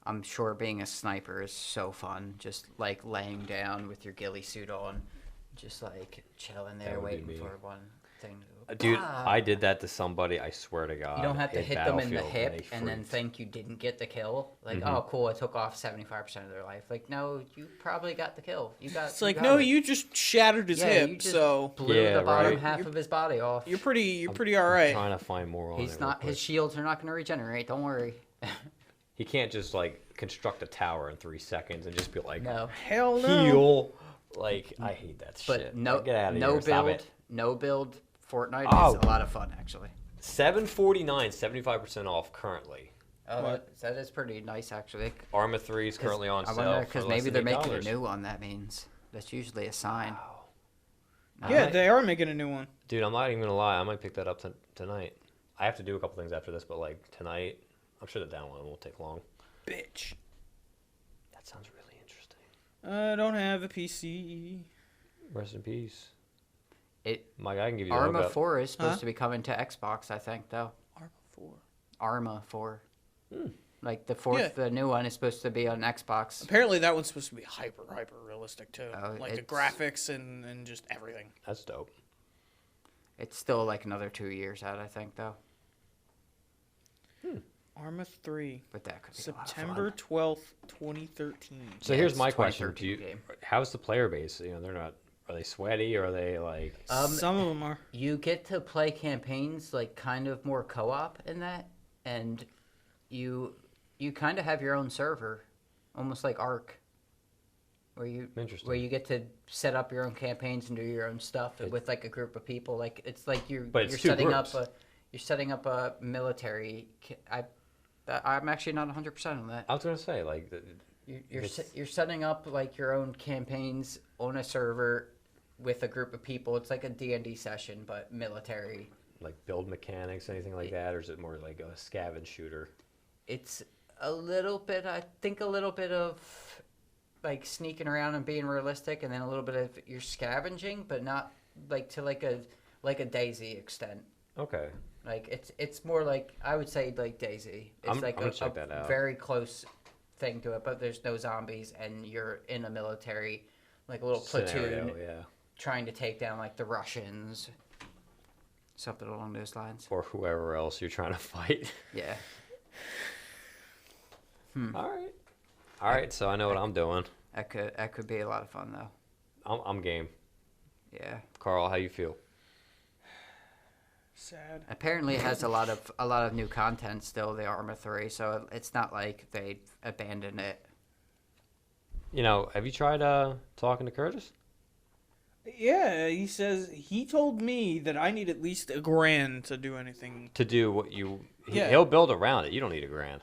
I'm sure being a sniper is so fun. Just like laying down with your ghillie suit on, just like chilling there That would be waiting me. for one thing to go. Dude, "Ah." I did that to somebody. I swear to God. You don't have to hit them in the Battlefield, hip they and then freaked. think you didn't get the kill. Like, Mhm. oh, cool, I took off 75% of their life. Like, no, you probably got the kill. You got. It's like, got no, it. you just shattered his Yeah, hip, you just so blew Yeah, the bottom right. half of his body off. you're pretty I'm all right. trying to find more on He's it not. real His quick. shields are not going to regenerate. Don't worry. He can't just like construct a tower in 3 seconds and just be like, No, Hell no. heal. Like, I hate that but shit. no, Like, get out of no here. Stop build, it. no build. Fortnite Oh. is a lot of fun, actually. $7.49, 75% off currently. Oh, What? that is pretty nice, actually. Arma 3 is currently on I sale. wonder for because less maybe than they're making a $8. new one. That means that's usually a sign. Wow. Yeah, might- they are making a new one. Dude, I'm not even gonna lie. I might pick that up tonight. I have to do a couple things after this, but like tonight, I'm sure the download won't take long. Bitch. That sounds really interesting. I don't have a PC. Rest in peace. It Mike, I can give you the Arma hookup. 4 is supposed Huh? to be coming to Xbox, I think, though. Arma 4. Arma 4. Hmm. Like the fourth, Yeah. the new one is supposed to be on Xbox. Apparently that one's supposed to be hyper realistic too. Oh, Like the it's- graphics and just everything. That's dope. It's still like another 2 years out, I think, though. Arma 3. But that could be September a lot of 12th, 2013. So Yeah, here's it's my question: 2013 game. how's the player base? You know, they're not. Are they sweaty? Or are they like? Some of them are. fun. You get to play campaigns like kind of more co-op in that, and you kind of have your own server, almost like Ark, where you Interesting. where you get to set up your own campaigns and do your own stuff with like a group of people. Like it's like But it's you're two setting groups. up a military. I'm actually not 100% on that. I was gonna say like You're setting up like your own campaigns on a server with a group of people. It's like a D&D session, but military. like build mechanics, anything like that, or is it more like a scavenge shooter? It's a little bit, I think, a little bit of like sneaking around and being realistic, and then a little bit of you're scavenging, but not like to like a Daisy extent. Okay. Like it's more like I would say like Daisy. It's I'm like gonna check that out. very close thing to it, but there's no zombies, and you're in a military, like a little platoon, Scenario, yeah. trying to take down like the Russians, something along those lines. Or whoever else you're trying to fight. Yeah. All right. So I know what I'm doing. That could be a lot of fun though. I'm game. Yeah. Carl, how you feel? Sad. Apparently, it has a lot of new content still. The Arma 3, so it's not like they abandoned it. You know, have you tried talking to Curtis? Yeah, he says he told me that I need at least $1,000 to do anything. To do what you, Yeah. he'll build around it. You don't need $1,000.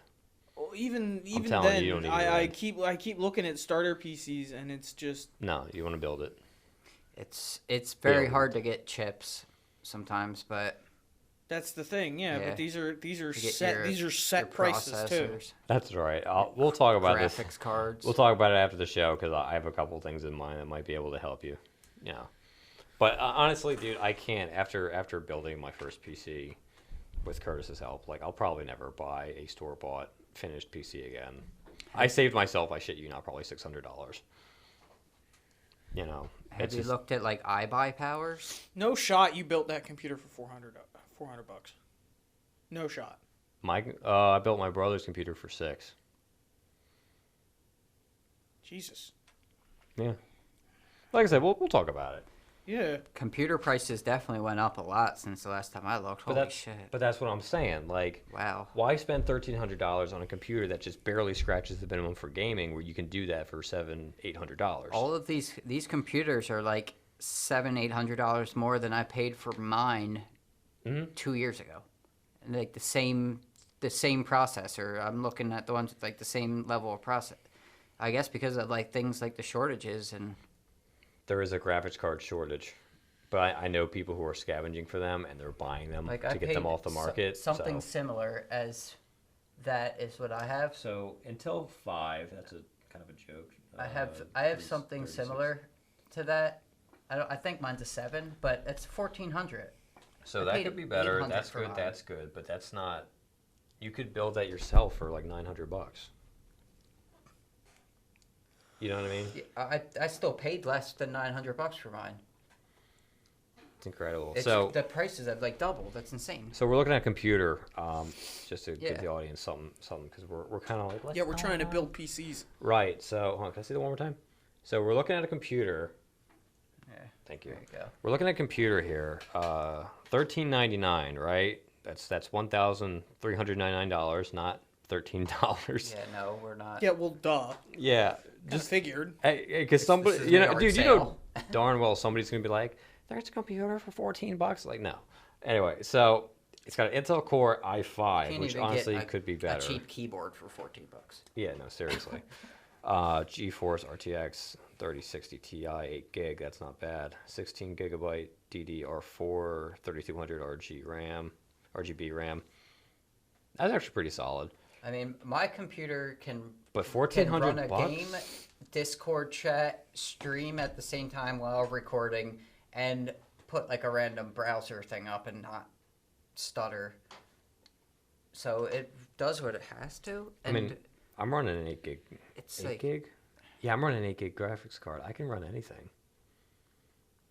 Well, even telling you, then, you don't need I $1,000. keep looking at starter PCs, and it's just No, you want to build it. It's very Build. hard to get chips sometimes, but that's the thing. Yeah, Yeah. but these are to get set your set prices too. processors, That's right. We'll talk about this. graphics cards. We'll talk about it after the show because I have a couple things in mind that might be able to help you. You know, but honestly, dude, I can't. After building my first PC with Curtis's help, like I'll probably never buy a store bought finished PC again. I saved myself, I shit you not, probably $600. You know, Have it's you just, looked at like iBuy powers? No shot. You built that computer for $400 bucks. No shot. I built my brother's computer for $6. Jesus. Yeah. Like I said, we'll talk about it. Yeah. Computer prices definitely went up a lot since the last time I looked. Holy shit! But that's what I'm saying. Like, Wow. why spend $1,300 on a computer that just barely scratches the minimum for gaming, where you can do that for $700-800? All of these computers are like $700-800 more than I paid for mine Mhm. 2 years ago, and like the same processor. I'm looking at the ones with like the same level of process. I guess because of like things like the shortages and There is a graphics card shortage, but I know people who are scavenging for them and they're buying them like to I get paid them off the market. something so. similar as that is what I have. So Intel 5, that's a kind of a joke. I have something similar to that. I think mine's a 7, but it's 1400. So I that paid could be better. 800 That's for good. mine. That's good. But that's not. You could build that yourself for like $900. You know what I mean? Yeah, I still paid less than $900 for mine. It's incredible. It's, So the prices have like doubled. That's insane. So we're looking at a computer, just to Yeah. give the audience something, because we're kind of like, what's Yeah, we're going trying to on? build PCs. Right. So hold on, can I say that one more time? So we're looking at a computer. Yeah. Thank you. There you go. We're looking at a computer here. $13.99, right? That's $1,399, not $13. Yeah, no, we're not. Yeah, well, duh. Yeah. Just figured. Because somebody, this is you the know, yard dude, you know sale. darn well somebody's gonna be like, "There's a computer for $14." Like, no. Anyway, so it's got an Intel Core i5, Can't which even honestly get could be a better. cheap keyboard for $14. Yeah, no, seriously. GeForce RTX 3060 Ti, 8 gig. That's not bad. 16 gigabyte DDR4, 3200 RGB RAM. That's actually pretty solid. I mean, my computer can But run $1,400 a bucks. game, Discord chat, stream at the same time while recording, and put like a random browser thing up and not stutter. So it does what it has to. I And mean, I'm running an 8 gig. it's 8 like gig? Yeah, I'm running an 8 gig graphics card. I can run anything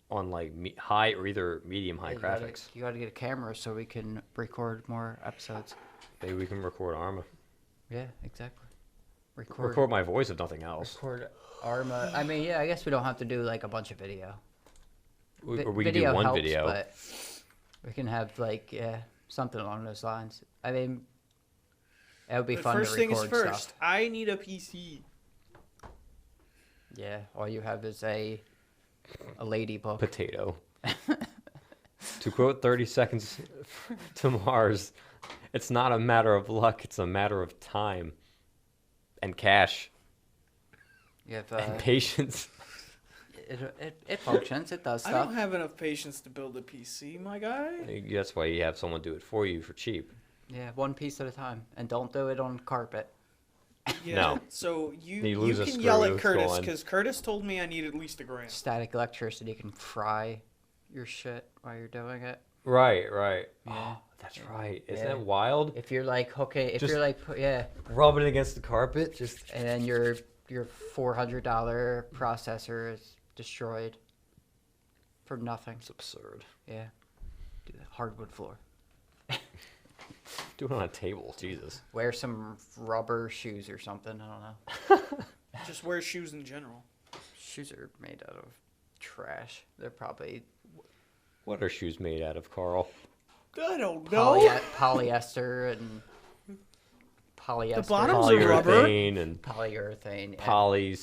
on like high or either medium high graphics. You gotta get a camera so we can record more episodes. Maybe we can record Arma. Yeah, exactly. Record Record my voice if nothing else. record Arma. I mean, yeah, I guess we don't have to do like a bunch of video. Or we can do Video one helps, video. but we can have like something along those lines. I mean, it would be But fun first to things record first, stuff. I need a PC. Yeah, all you have is a lady book. Potato. To quote 30 Seconds to Mars, It's not a matter of luck. It's a matter of time and cash You have and patience. it functions. It does I stuff. don't have enough patience to build a PC, my guy. That's why you have someone do it for you for cheap. Yeah, one piece at a time, and don't do it on carpet. Yeah. No. So You lose a can screw, yell at it's Curtis gone. because Curtis told me I need at least $1,000. Static electricity can fry your shit while you're doing it. Right. Yeah. Oh, that's right. Isn't Yeah. that wild? If you're like Just- yeah, Rub it against the carpet. Just and then your $400 processor is destroyed for nothing. it's absurd. Yeah, do the hardwood floor. Do it on a table. Jesus. Wear some rubber shoes or something. I don't know. Just wear shoes in general. Shoes are made out of trash. They're probably What are shoes made out of, Carl? I don't know. polyester and polyester. The bottoms are rubber. Polyurethane and Polyurethane. Yeah.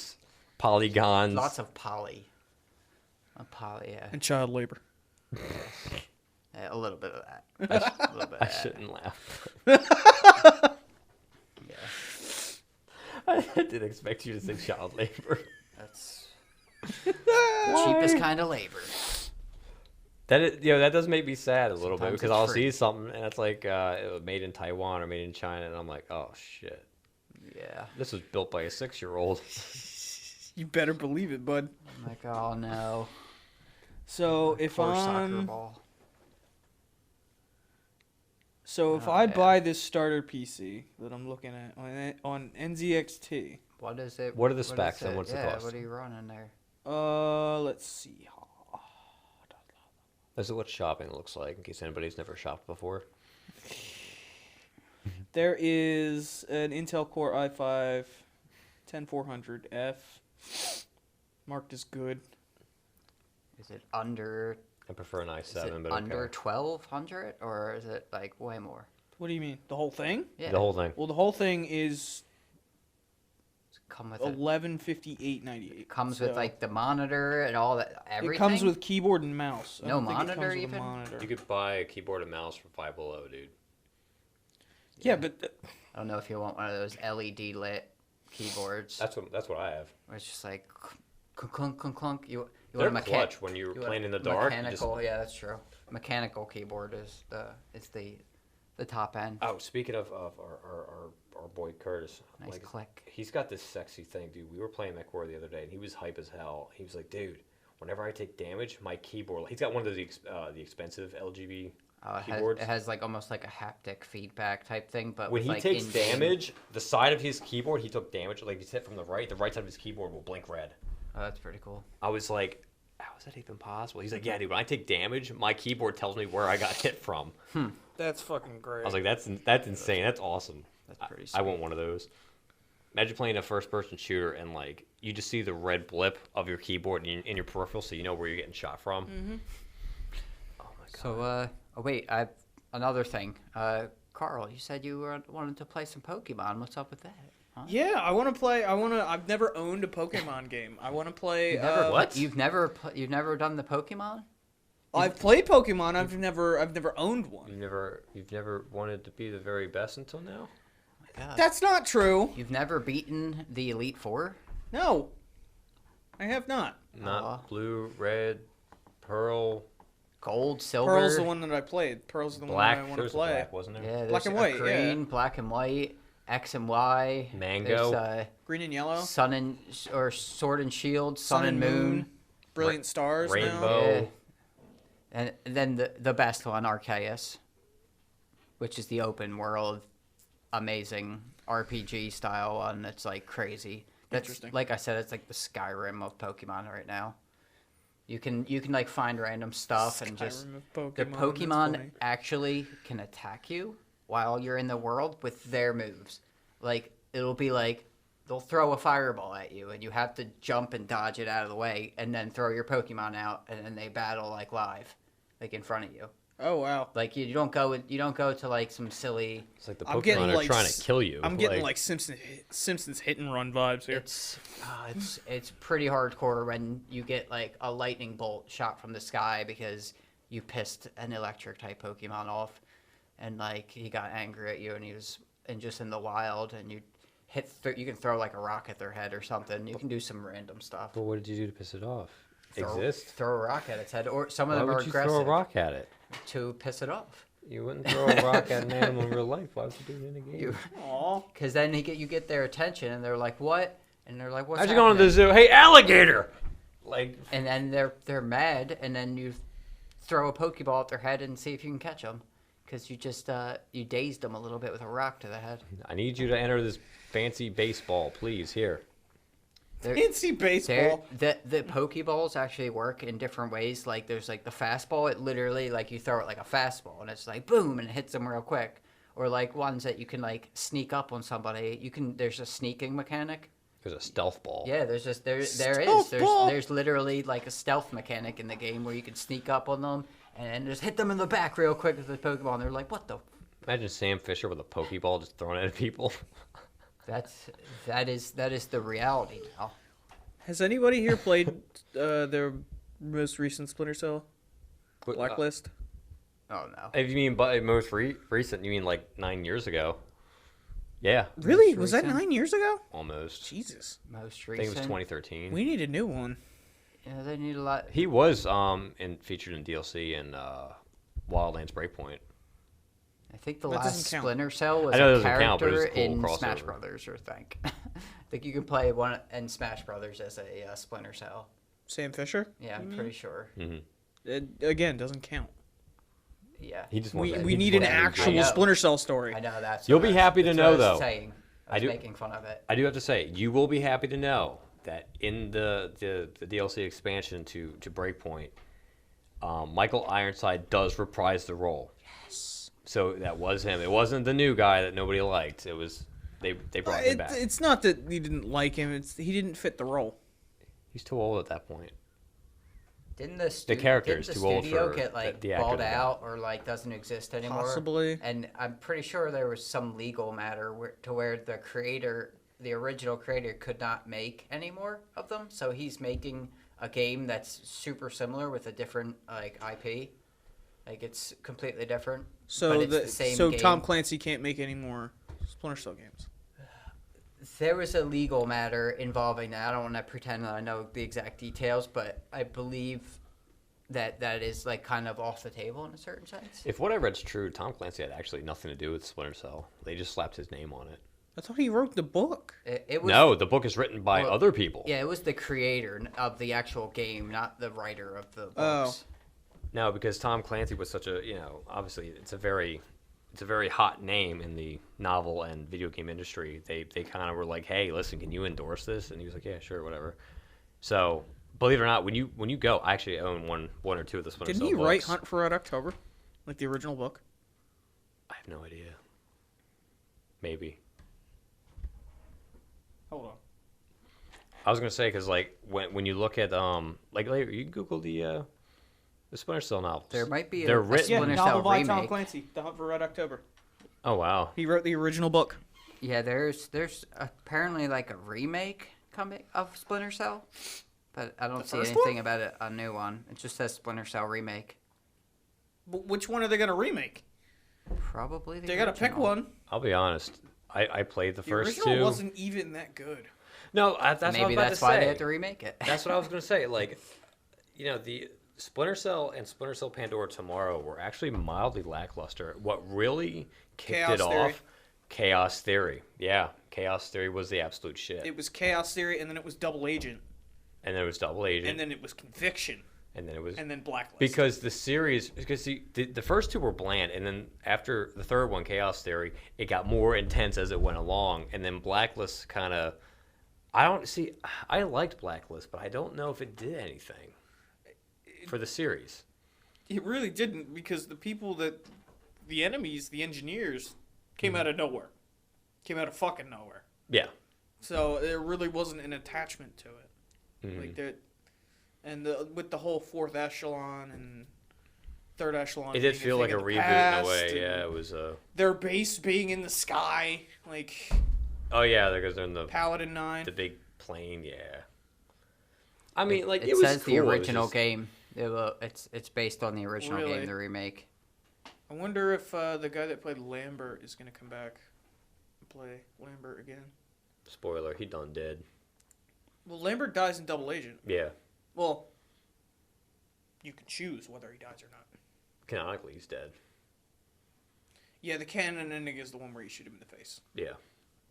polygons. Lots of poly. A poly, yeah. And child labor. Yeah, a little bit of that. A little bit I of that. shouldn't laugh. Yeah, I didn't expect you to say child labor. that's the cheapest kind of labor. That is, that does make me sad a little bit Sometimes because it's I'll free. see something and it's like it was made in Taiwan or made in China, and I'm like, oh shit, Yeah. this was built by a 6-year-old. You better believe it, bud. I'm like, oh no. So if Poor soccer I'm ball. So if Oh, I yeah. buy this starter PC that I'm looking at on NZXT, What is it? What are the is specs and it? what's the Yeah, cost? what are you running there? let's see. This is what shopping looks like in case anybody's never shopped before. There is an Intel Core i5 10400F marked as good. Is it under? I prefer an Is it i7, but under okay. 1200, or is it like way more? What do you mean? The whole thing? Yeah. The whole thing. Well, the whole thing is Come with it. 1158.98. Comes with like the monitor and all that. Everything. It comes with keyboard and mouse. I No don't think it monitor comes with a even? monitor. You could buy a keyboard and mouse for $5 below, dude. Yeah, but I don't know if you want one of those LED lit keyboards. That's what I have. Where it's just like clunk clunk clunk clunk. You They're want a clutch when you're you want playing in the dark. you just- Mechanical, yeah, that's true. Mechanical keyboard is the top end. Oh, speaking of our boy Curtis, Nice click. He's got this sexy thing, dude. We were playing MechWar the other day, and he was hype as hell. He was like, dude, whenever I take damage, my keyboard. He's got one of the expensive LGB keyboards. It has like almost like a haptic feedback type thing, but When with, he like, takes in-game- damage, the side of his keyboard, he took damage. Like he's hit from the right side of his keyboard will blink red. Oh, that's pretty cool. I was like, how is that even possible? He's like, yeah, dude. When I take damage, my keyboard tells me where I got hit from. that's fucking great. I was like, that's insane. That's awesome. That's pretty I sweet. want one of those. Imagine playing a first-person shooter and like you just see the red blip of your keyboard in your peripheral, so you know where you're getting shot from. Mm-hmm. Oh my god! So, oh wait, another thing. Carl, you said you wanted to play some Pokemon. What's up with that? Huh? Yeah, I want to play. I've never owned a Pokemon game. I want to play. You've never, what? You've never done the Pokemon? I've played Pokemon. I've never owned one. You've never wanted to be the very best until now. God. That's not true. You've never beaten the Elite Four? No, I have not. Not Aw. blue, red, pearl, Gold, silver. Pearl's the one that I played. Pearl's the black. one I want There to was a play. black, wasn't there? Yeah, there's Black and a white, green, yeah. black and white, X and Y. Mango. There's, Green and yellow. Sun and or Sword and Shield, Sun, and Moon. Brilliant stars. Rainbow. Now. Yeah. And then the best one, Arceus, which is the open world, amazing RPG style one. That's like crazy. That's, Interesting. like I said, it's like the Skyrim of Pokemon right now. You can like find random stuff and just Skyrim of the Pokemon, that's Pokemon funny. actually can attack you while you're in the world with their moves. Like it'll be like they'll throw a fireball at you and you have to jump and dodge it out of the way and then throw your Pokemon out and then they battle like live, like in front of you. Oh wow. Like you don't go to like some silly. It's like the I'm getting Pokemon are like trying to kill you. I'm getting like Simpsons hit and run vibes here. It's pretty hardcore when you get like a lightning bolt shot from the sky because you pissed an electric type Pokemon off. and like he got angry at you, and he was and just in the wild, and you you can throw like a rock at their head or something. You can do some random stuff. But what did you do to piss it off? Throw a rock at its head, or some of Why them are would you aggressive throw a rock at it? to piss it off. You wouldn't throw a rock at an animal in real life. Why would you do it in a game? Aw. Because then you get their attention, and they're like, "What?" And they're like, "What's How'd you happening?" go to the zoo? Hey, alligator! Like, And then they're mad, and then you throw a pokeball at their head and see if you can catch them, because you just you dazed them a little bit with a rock to the head. I need you to enter this fancy baseball, please. Here. Fancy baseball. The pokeballs actually work in different ways. Like there's like the fastball. It literally like you throw it like a fastball, and it's like boom, and it hits them real quick. Or like ones that you can like sneak up on somebody. There's a sneaking mechanic. There's a stealth ball. Yeah, there's just there is. Stealth ball. There's literally like a stealth mechanic in the game where you can sneak up on them and just hit them in the back real quick with the Pokeball, and they're like, "What the?" Imagine Sam Fisher with a Pokeball just thrown at people. That is the reality now. Has anybody here played their most recent Splinter Cell? Blacklist? Oh no. If you mean by most recent, you mean like 9 years ago? Yeah, Really? Most Was that recent? 9 years ago? almost. Jesus. Most I think it was recent. 2013. We need a new one. Yeah, they need a lot. He was featured in DLC in Wildlands Breakpoint. I think the That last doesn't count. Splinter Cell was I know it a doesn't count, but character it's a cool in crossover. Smash Brothers, I think. I think you can play one in Smash Brothers as a Splinter Cell. Sam Fisher? Yeah, I'm pretty sure. Mm-hmm. It, again, doesn't count. Yeah. He just We, wants we he need just an wants to actual enjoy it. know. Splinter Cell story. I know that's. You'll what be I was- happy to that's know, what I was though. Saying. I I was do- making fun of it. I do have to say, you will be happy to know that in the DLC expansion to Breakpoint, Michael Ironside does reprise the role. Yes. So that was him. It wasn't the new guy that nobody liked. It was they brought him back. It's not that he didn't like him. It's he didn't fit the role. He's too old at that point. Didn't the character didn't is the too old studio for get like the actor bought to go. out or like doesn't exist anymore? Possibly. And I'm pretty sure there was some legal matter where the original creator, could not make any more of them. So he's making a game that's super similar with a different like IP. Like it's completely different. So but it's the same game. Tom Clancy can't make any more Splinter Cell games. There was a legal matter involving that. I don't want to pretend that I know the exact details, but I believe that is like kind of off the table in a certain sense. If what I read's true, Tom Clancy had actually nothing to do with Splinter Cell. They just slapped his name on it. I thought he wrote the book. It was, No, the book is written by Well, other people. Yeah, it was the creator of the actual game, not the writer of the Oh. books. No, because Tom Clancy was such a, obviously it's a very hot name in the novel and video game industry. They kind of were like, hey, listen, can you endorse this? And he was like, yeah, sure, whatever. So, believe it or not, when you go, I actually own one or two of the Splinter Didn't Cell he write books. Hunt for Red October, like the original book? I have no idea. Maybe. Hold on. I was gonna say because like when you look at like later you can Google the Splinter Cell novels. There might be They're a written. Splinter novel Cell by remake. Tom Clancy, The Hunt for Red October. Oh wow. He wrote the original book. Yeah, there's apparently like a remake coming of Splinter Cell, but I don't The see first anything about it. A new one. It just says Splinter Cell remake. But which one are they gonna remake? Probably the They gotta pick original. one. I'll be honest. I played the The first original two. wasn't even that good. No, that's what I was Maybe about that's to why say. they had to remake it. That's what I was gonna say. Like, the Splinter Cell and Splinter Cell Pandora Tomorrow were actually mildly lackluster. What really kicked Chaos it Theory. off? Chaos Theory. Yeah, Chaos Theory was the absolute shit. It was Chaos Theory, and then it was Double Agent, And then it was Double Agent. and then it was Conviction, and then it was and then Blacklist. because the series, because the first two were bland, and then after the third one, Chaos Theory, it got more intense as it went along, and then Blacklist kind of, I liked Blacklist, but I don't know if it did anything for the series. it really didn't, because the enemies, the engineers, came out of nowhere. Came out of fucking nowhere. Yeah. So there really wasn't an attachment to it. Mhm. Like that, and with the whole fourth echelon and third echelon. It did being feel thing like a of the reboot in a past, way. and Yeah, it was Their base being in the sky, like oh yeah, because they're in the Paladin 9. big plane. Yeah. I mean, like it was says cool. the It was original just- game. It's based on the original Really? game, the remake. I wonder if the guy that played Lambert is going to come back and play Lambert again. Spoiler, he done dead. Well, Lambert dies in Double Agent. Yeah. Well, you can choose whether he dies or not. Canonically, he's dead. Yeah, the canon ending is the one where you shoot him in the face. Yeah.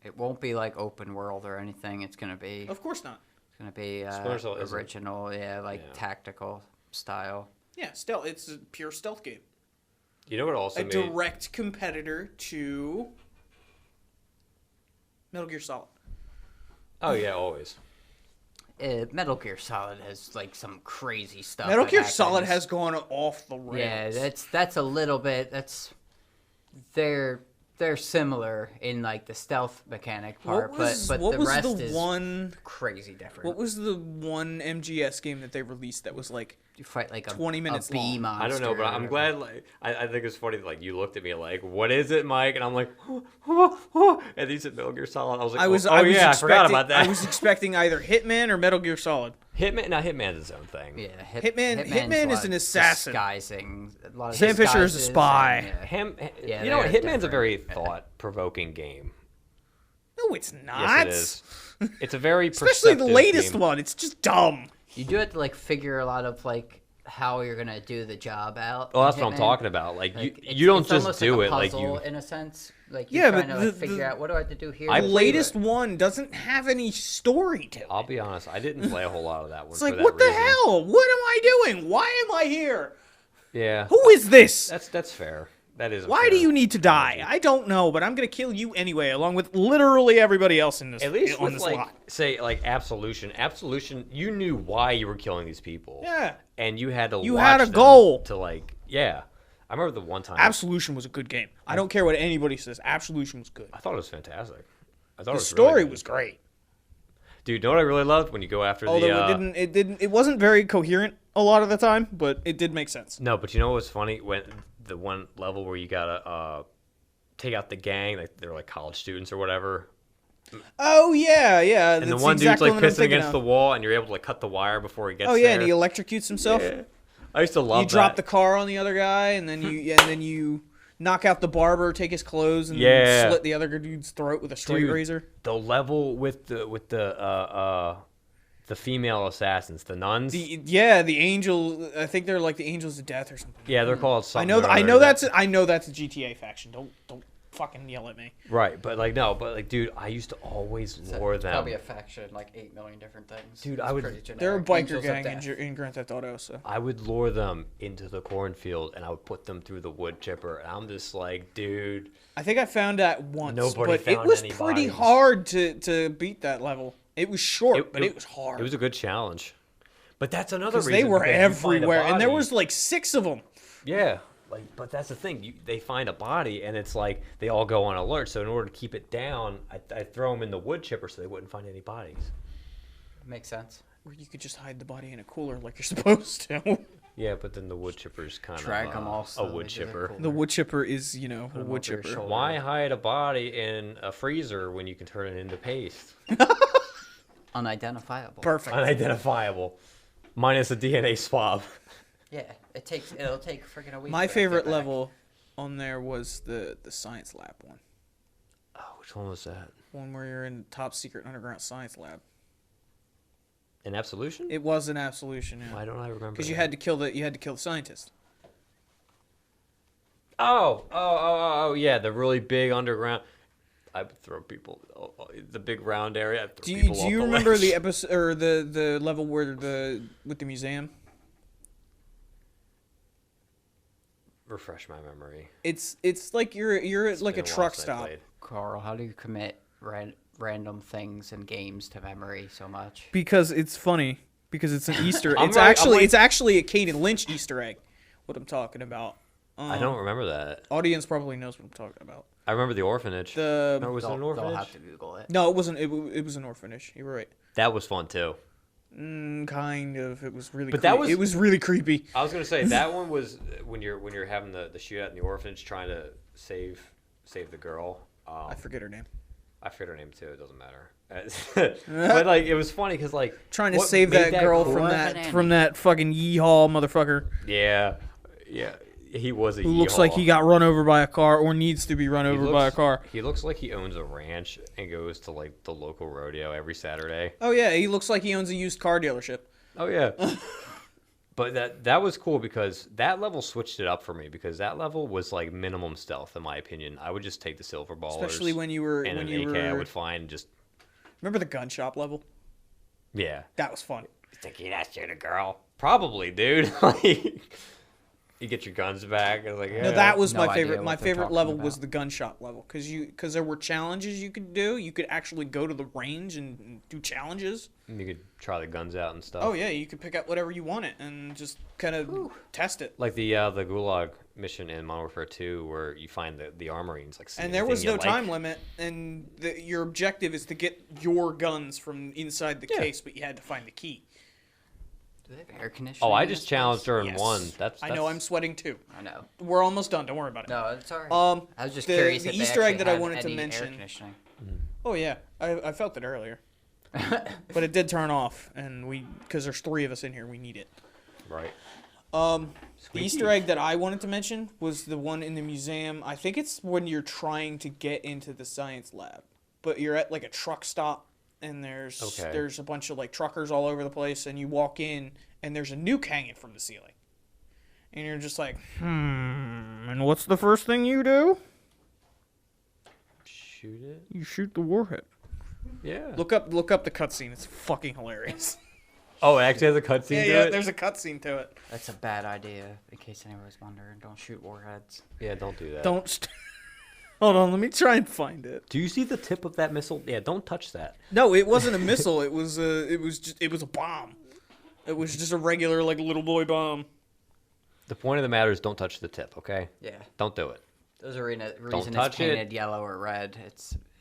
It won't be like open world or anything. It's gonna be. Of course not. It's gonna be Splinter Cell isn't. original. Yeah, like tactical style. Yeah, stealth. It's a pure stealth game. You know what also A made... direct competitor to Metal Gear Solid. Oh, yeah, always. Metal Gear Solid has like some crazy stuff. Metal that Gear happens. Solid has gone off the rails. Yeah, that's a little bit. They're similar in like the stealth mechanic part, What was, but what the was rest the is one? crazy different. What was the one MGS game that they released that was like You fight like a 20 minutes a bee long? monster. I don't know, but or I'm whatever. glad. Like, I think it's funny. Like you looked at me like, "What is it, Mike?" And I'm like, and he said Metal Gear Solid. I was like, I was. "Oh I was yeah, I expecting, forgot about that." I was expecting either Hitman or Metal Gear Solid. Hitman. Now Hitman's its own thing. Yeah, Hitman Hitman's is a lot an of assassin. Disguising. A lot of Sam Fisher is a disguises spy. and, Yeah, You know what? they're Hitman's a very different. thought-provoking game. No, it's not. Yes, it is. It's a very Especially the perceptive latest game. one. It's just dumb. You do have to like figure a lot of like how you're gonna do the job out. Well, that's in what I'm Hitman. talking about. Like Like, you don't it's just almost do like it a like puzzle you. in a sense. Like you're Yeah, trying but to like the- figure out what do I have to do here. I The played latest it. one doesn't have any story to it. I'll be honest. I didn't play a whole lot of that one. It's for like, that what the reason. hell? What am I doing? Why am I here? Yeah. Who is this? That's fair. That is. Why do you need to die? I don't know, but I'm gonna kill you anyway, along with literally everybody else in this. At least on with this like lot. say like Absolution, you knew why you were killing these people. Yeah. And you had to. You watch had a them goal. to like. Yeah. I remember the one time. Absolution was a good game. I don't care what anybody says. Absolution was good. I thought it was fantastic. I thought The it was story really good. was great. Dude, you know what I really loved when you go after Although the. it wasn't very coherent a lot of the time, but it did make sense. No, but you know what's funny? When the one level where you gotta take out the gang, like they're like college students or whatever, Oh yeah, yeah. and that's the one exact dude's like one that I'm pissing thinking against of. the wall, and you're able to like cut the wire before he gets Oh yeah, there. and he electrocutes himself. Yeah. I used to love You drop the that. car on the other guy, and then you knock out the barber, take his clothes, and Yeah. slit the other dude's throat with a straight Dude, razor. The level with the female assassins, the nuns. The angel. I think they're like the angels of death or something. Yeah, they're called something. or I other. know that's a GTA faction. Don't fucking yell at me. right, but like no, but like dude, I used to always lure It's them. probably a faction, like 8 million different things. Dude, It's I would- pretty generic. They're a biker Angels of gang Death. in Grand Theft Auto. So I would lure them into the cornfield, and I would put them through the wood chipper. And I'm just like, dude. I think I found that once, Nobody but it found was any pretty bodies. hard to beat that level. It was short, but it was hard. It was a good challenge. But that's another because reason. they were because you find a everywhere, and there body. was like 6 of them. Yeah, like, but that's the thing. They find a body, and it's like they all go on alert. So in order to keep it down, I throw them in the wood chipper so they wouldn't find any bodies. Makes sense. Where you could just hide the body in a cooler like you're supposed to. Yeah, but then the wood chipper's kind Drag of 'em off a slowly wood to the chipper. cooler. The wood chipper is, a 'em wood over your chipper. shoulder. Why hide a body in a freezer when you can turn it into paste? Unidentifiable. Perfect. Unidentifiable, minus a DNA swab. Yeah, it'll take freaking a week. My for it to get favorite back. level on there was the science lab one. Oh, which one was that? One where you're in top secret underground science lab. An Absolution? It was an absolution, yeah. Why don't I remember? Because you that? had to kill the scientist. Oh, yeah, the really big underground. I would throw people, the big round area. I'd throw Do people off you the remember ledge. the episode or the level where with the museum? Refresh my memory. It's like you're It's at like a been while truck since I stop. played. Carl, how do you commit random things and games to memory so much? Because it's funny. Because it's an Easter. I'm It's right- I'm actually like- it's actually a Caden Lynch Easter egg. What I'm talking about. I don't remember that. Audience probably knows what I'm talking about. I remember the orphanage. The Or was it an They'll orphanage? have to Google it. no, it wasn't. It was an orphanage. You were right. That was fun too. Kind of. It was really. But that was- It was really creepy. I was gonna say that one was when you're having the shootout in the orphanage trying to save the girl. I forget her name. I forget her name too. It doesn't matter. But like it was funny because like Trying to what save made that girl cool- from Orphan that Annie. fucking yeehaw motherfucker. Yeah. he was a who looks like he got run over by a car or needs to be run over by a car. He looks like he owns a ranch and goes to like the local rodeo every Saturday. Oh yeah, he looks like he owns a used car dealership. Oh yeah. But that was cool because that level switched it up for me because that level was like minimum stealth in my opinion. I would just take the silver ballers. Especially when you were and when an you AK were. I would find just Remember the gun shop level? yeah. That was fun. You think you're not shooting a girl? Probably, dude. Like you get your guns back. I was like, yeah. No, that was No my idea favorite. what My they're favorite talking level was about. the gun shop level because there were challenges you could do. You could actually go to the range and do challenges. You could try the guns out and stuff. Oh yeah, you could pick up whatever you wanted and just kind of test it. Like the Gulag mission in Modern Warfare 2 where you find the armory and it's like And there was no time limit, and your objective is to get your guns from inside the case, but you had to find the key. Do they have air conditioning? Oh, I in just this challenged place? her in Yes. one. That's I know I'm sweating too. I know. We're almost done. Don't worry about it. No, it's alright. I was just the- curious the if they Easter egg actually that I had wanted to any air mention- conditioning. Oh yeah, I felt it earlier, but it did turn off, and because there's 3 of us in here, we need it. right. The Squeaky. Easter egg that I wanted to mention was the one in the museum. I think it's when you're trying to get into the science lab, but you're at like a truck stop, and there's a bunch of like truckers all over the place, and you walk in, and there's a nuke hanging from the ceiling, and you're just like, and what's the first thing you do? Shoot it. You shoot the warhead. Yeah. Look up the cutscene. It's fucking hilarious. Oh, it actually has a cutscene to it? There's a cutscene to it. That's a bad idea, in case anybody's wondering. Don't shoot warheads. Yeah, don't do that. Don't. Hold on, let me try and find it. Do you see the tip of that missile? Yeah, don't touch that. No, it wasn't a missile. It was a bomb. It was just a regular like little boy bomb. The point of the matter is don't touch the tip, okay? Yeah. Don't do it. There's a reason touch it's it. painted yellow or red.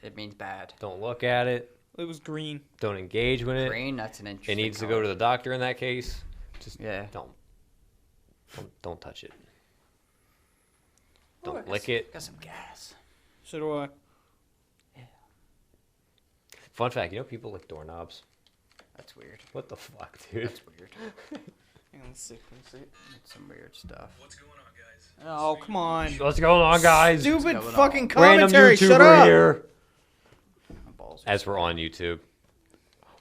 It means bad. Don't look at it. It was green. Don't engage with it. Green, that's an It interesting needs to color. go to the doctor in that case. Just Yeah. don't touch it. Oh, I Don't got lick some- it. Got some gas. So do I. Fun fact, you know people lick doorknobs? That's weird. What the fuck, dude? That's weird. Hang on, let's see. That's some weird stuff. What's going on, guys? Oh, come on. What's going on, guys? Stupid going on? fucking Random commentary. YouTuber Shut up. here. My balls are As we're on YouTube.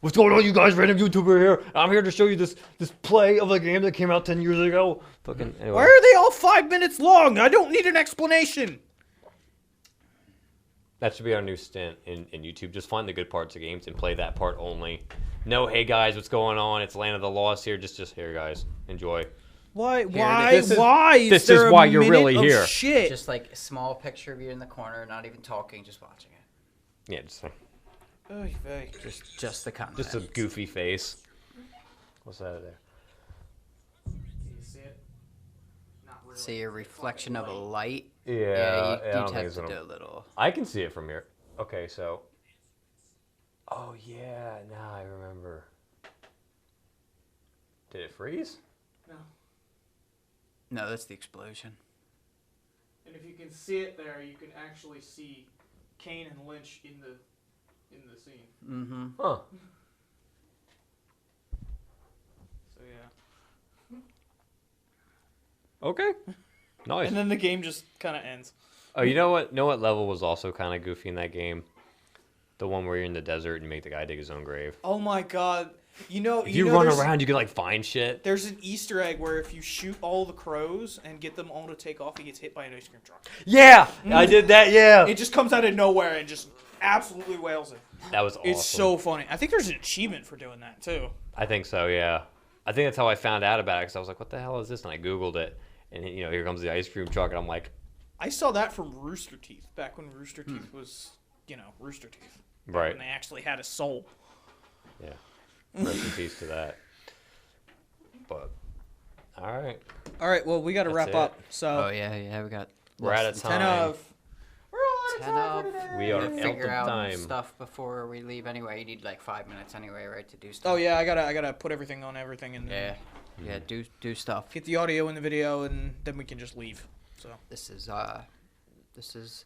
What's going on, you guys? Random YouTuber here. I'm here to show you this play of a game that came out 10 years ago. Fucking anyway. Why are they all 5 minutes long? I don't need an explanation. That should be our new stint in YouTube. Just find the good parts of games and play that part only. No, hey guys, what's going on? It's Land of the Lost here. Just here, guys. Enjoy. Why? This is- Why? this there is a why you're minute really of here. Shit. just like a small picture of you in the corner, not even talking, just watching it. Yeah, just Oy vey. Just the content. a goofy face. What's that there? See a reflection of a light. Yeah, Yeah, I you don't think have it's to gonna- do a little. I can see it from here. Okay, so. Oh yeah, now I remember. Did it freeze? No, that's the explosion. And if you can see it there, you can actually see Kane and Lynch in the scene. Mm-hmm. Huh. So yeah. Okay. Nice. And then the game just kind of ends. Oh, you know what? Know what level was also kind of goofy in that game? The one where you're in the desert and you make the guy dig his own grave. Oh my god. You know, If you know run there's- around, you can like find shit. There's an Easter egg where if you shoot all the crows and get them all to take off, he gets hit by an ice cream truck. Yeah, I did that. Yeah, It just comes out of nowhere and just absolutely wails it. that was awesome. It's so funny. I think there's an achievement for doing that too. I think so. Yeah, I think that's how I found out about it. Cause I was like, "What the hell is this?" And I googled it, and you know, here comes the ice cream truck, and I'm like, I saw that from Rooster Teeth back when Rooster Teeth was, Rooster Teeth. right, When they actually had a soul. yeah. Rest in peace to that. But all right, All right, well, we got to That's wrap it. up. So Oh yeah, we got. we're less out of than time. 10 of. We're all out of 10 time of. for today. We are to out figure of out time. stuff before we leave anyway. You need like 5 minutes anyway, right, to do stuff. Oh yeah, I gotta put everything on everything and Yeah. Yeah. Do stuff. get the audio in the video, and then we can just leave. So This is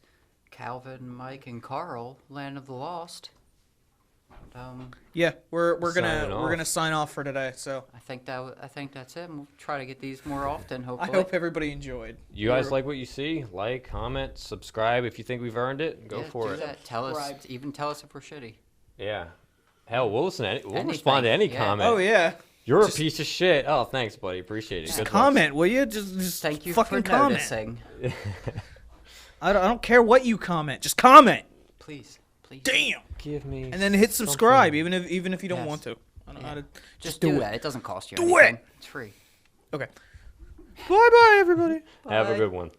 Calvin, Mike, and Carl, Land of the Lost. Yeah, we're Signing gonna off. sign off for today. So I think that's it. We'll try to get these more often. I Hopefully. hope everybody enjoyed. You guys like what you see? Like, comment, subscribe if you think we've earned it. Go Yeah, for do it. that. Tell us. Subscribe. Even tell us if we're shitty. Yeah. Hell, we'll listen to any, we'll Anything, respond to any yeah. comment. Oh yeah, You're Just- a piece of shit. Oh, thanks, buddy. Appreciate it. just Good looks. comment, will you? Just Thank you fucking for comment. noticing. I don't care what you comment. Just comment. Please, please. Damn. Give me. And then hit subscribe, something. even if you don't Yes. want to. I don't know how to. Just do do it. that. It doesn't cost you Do anything. it. It's free. Okay. Bye bye everybody. Have a Bye. good one.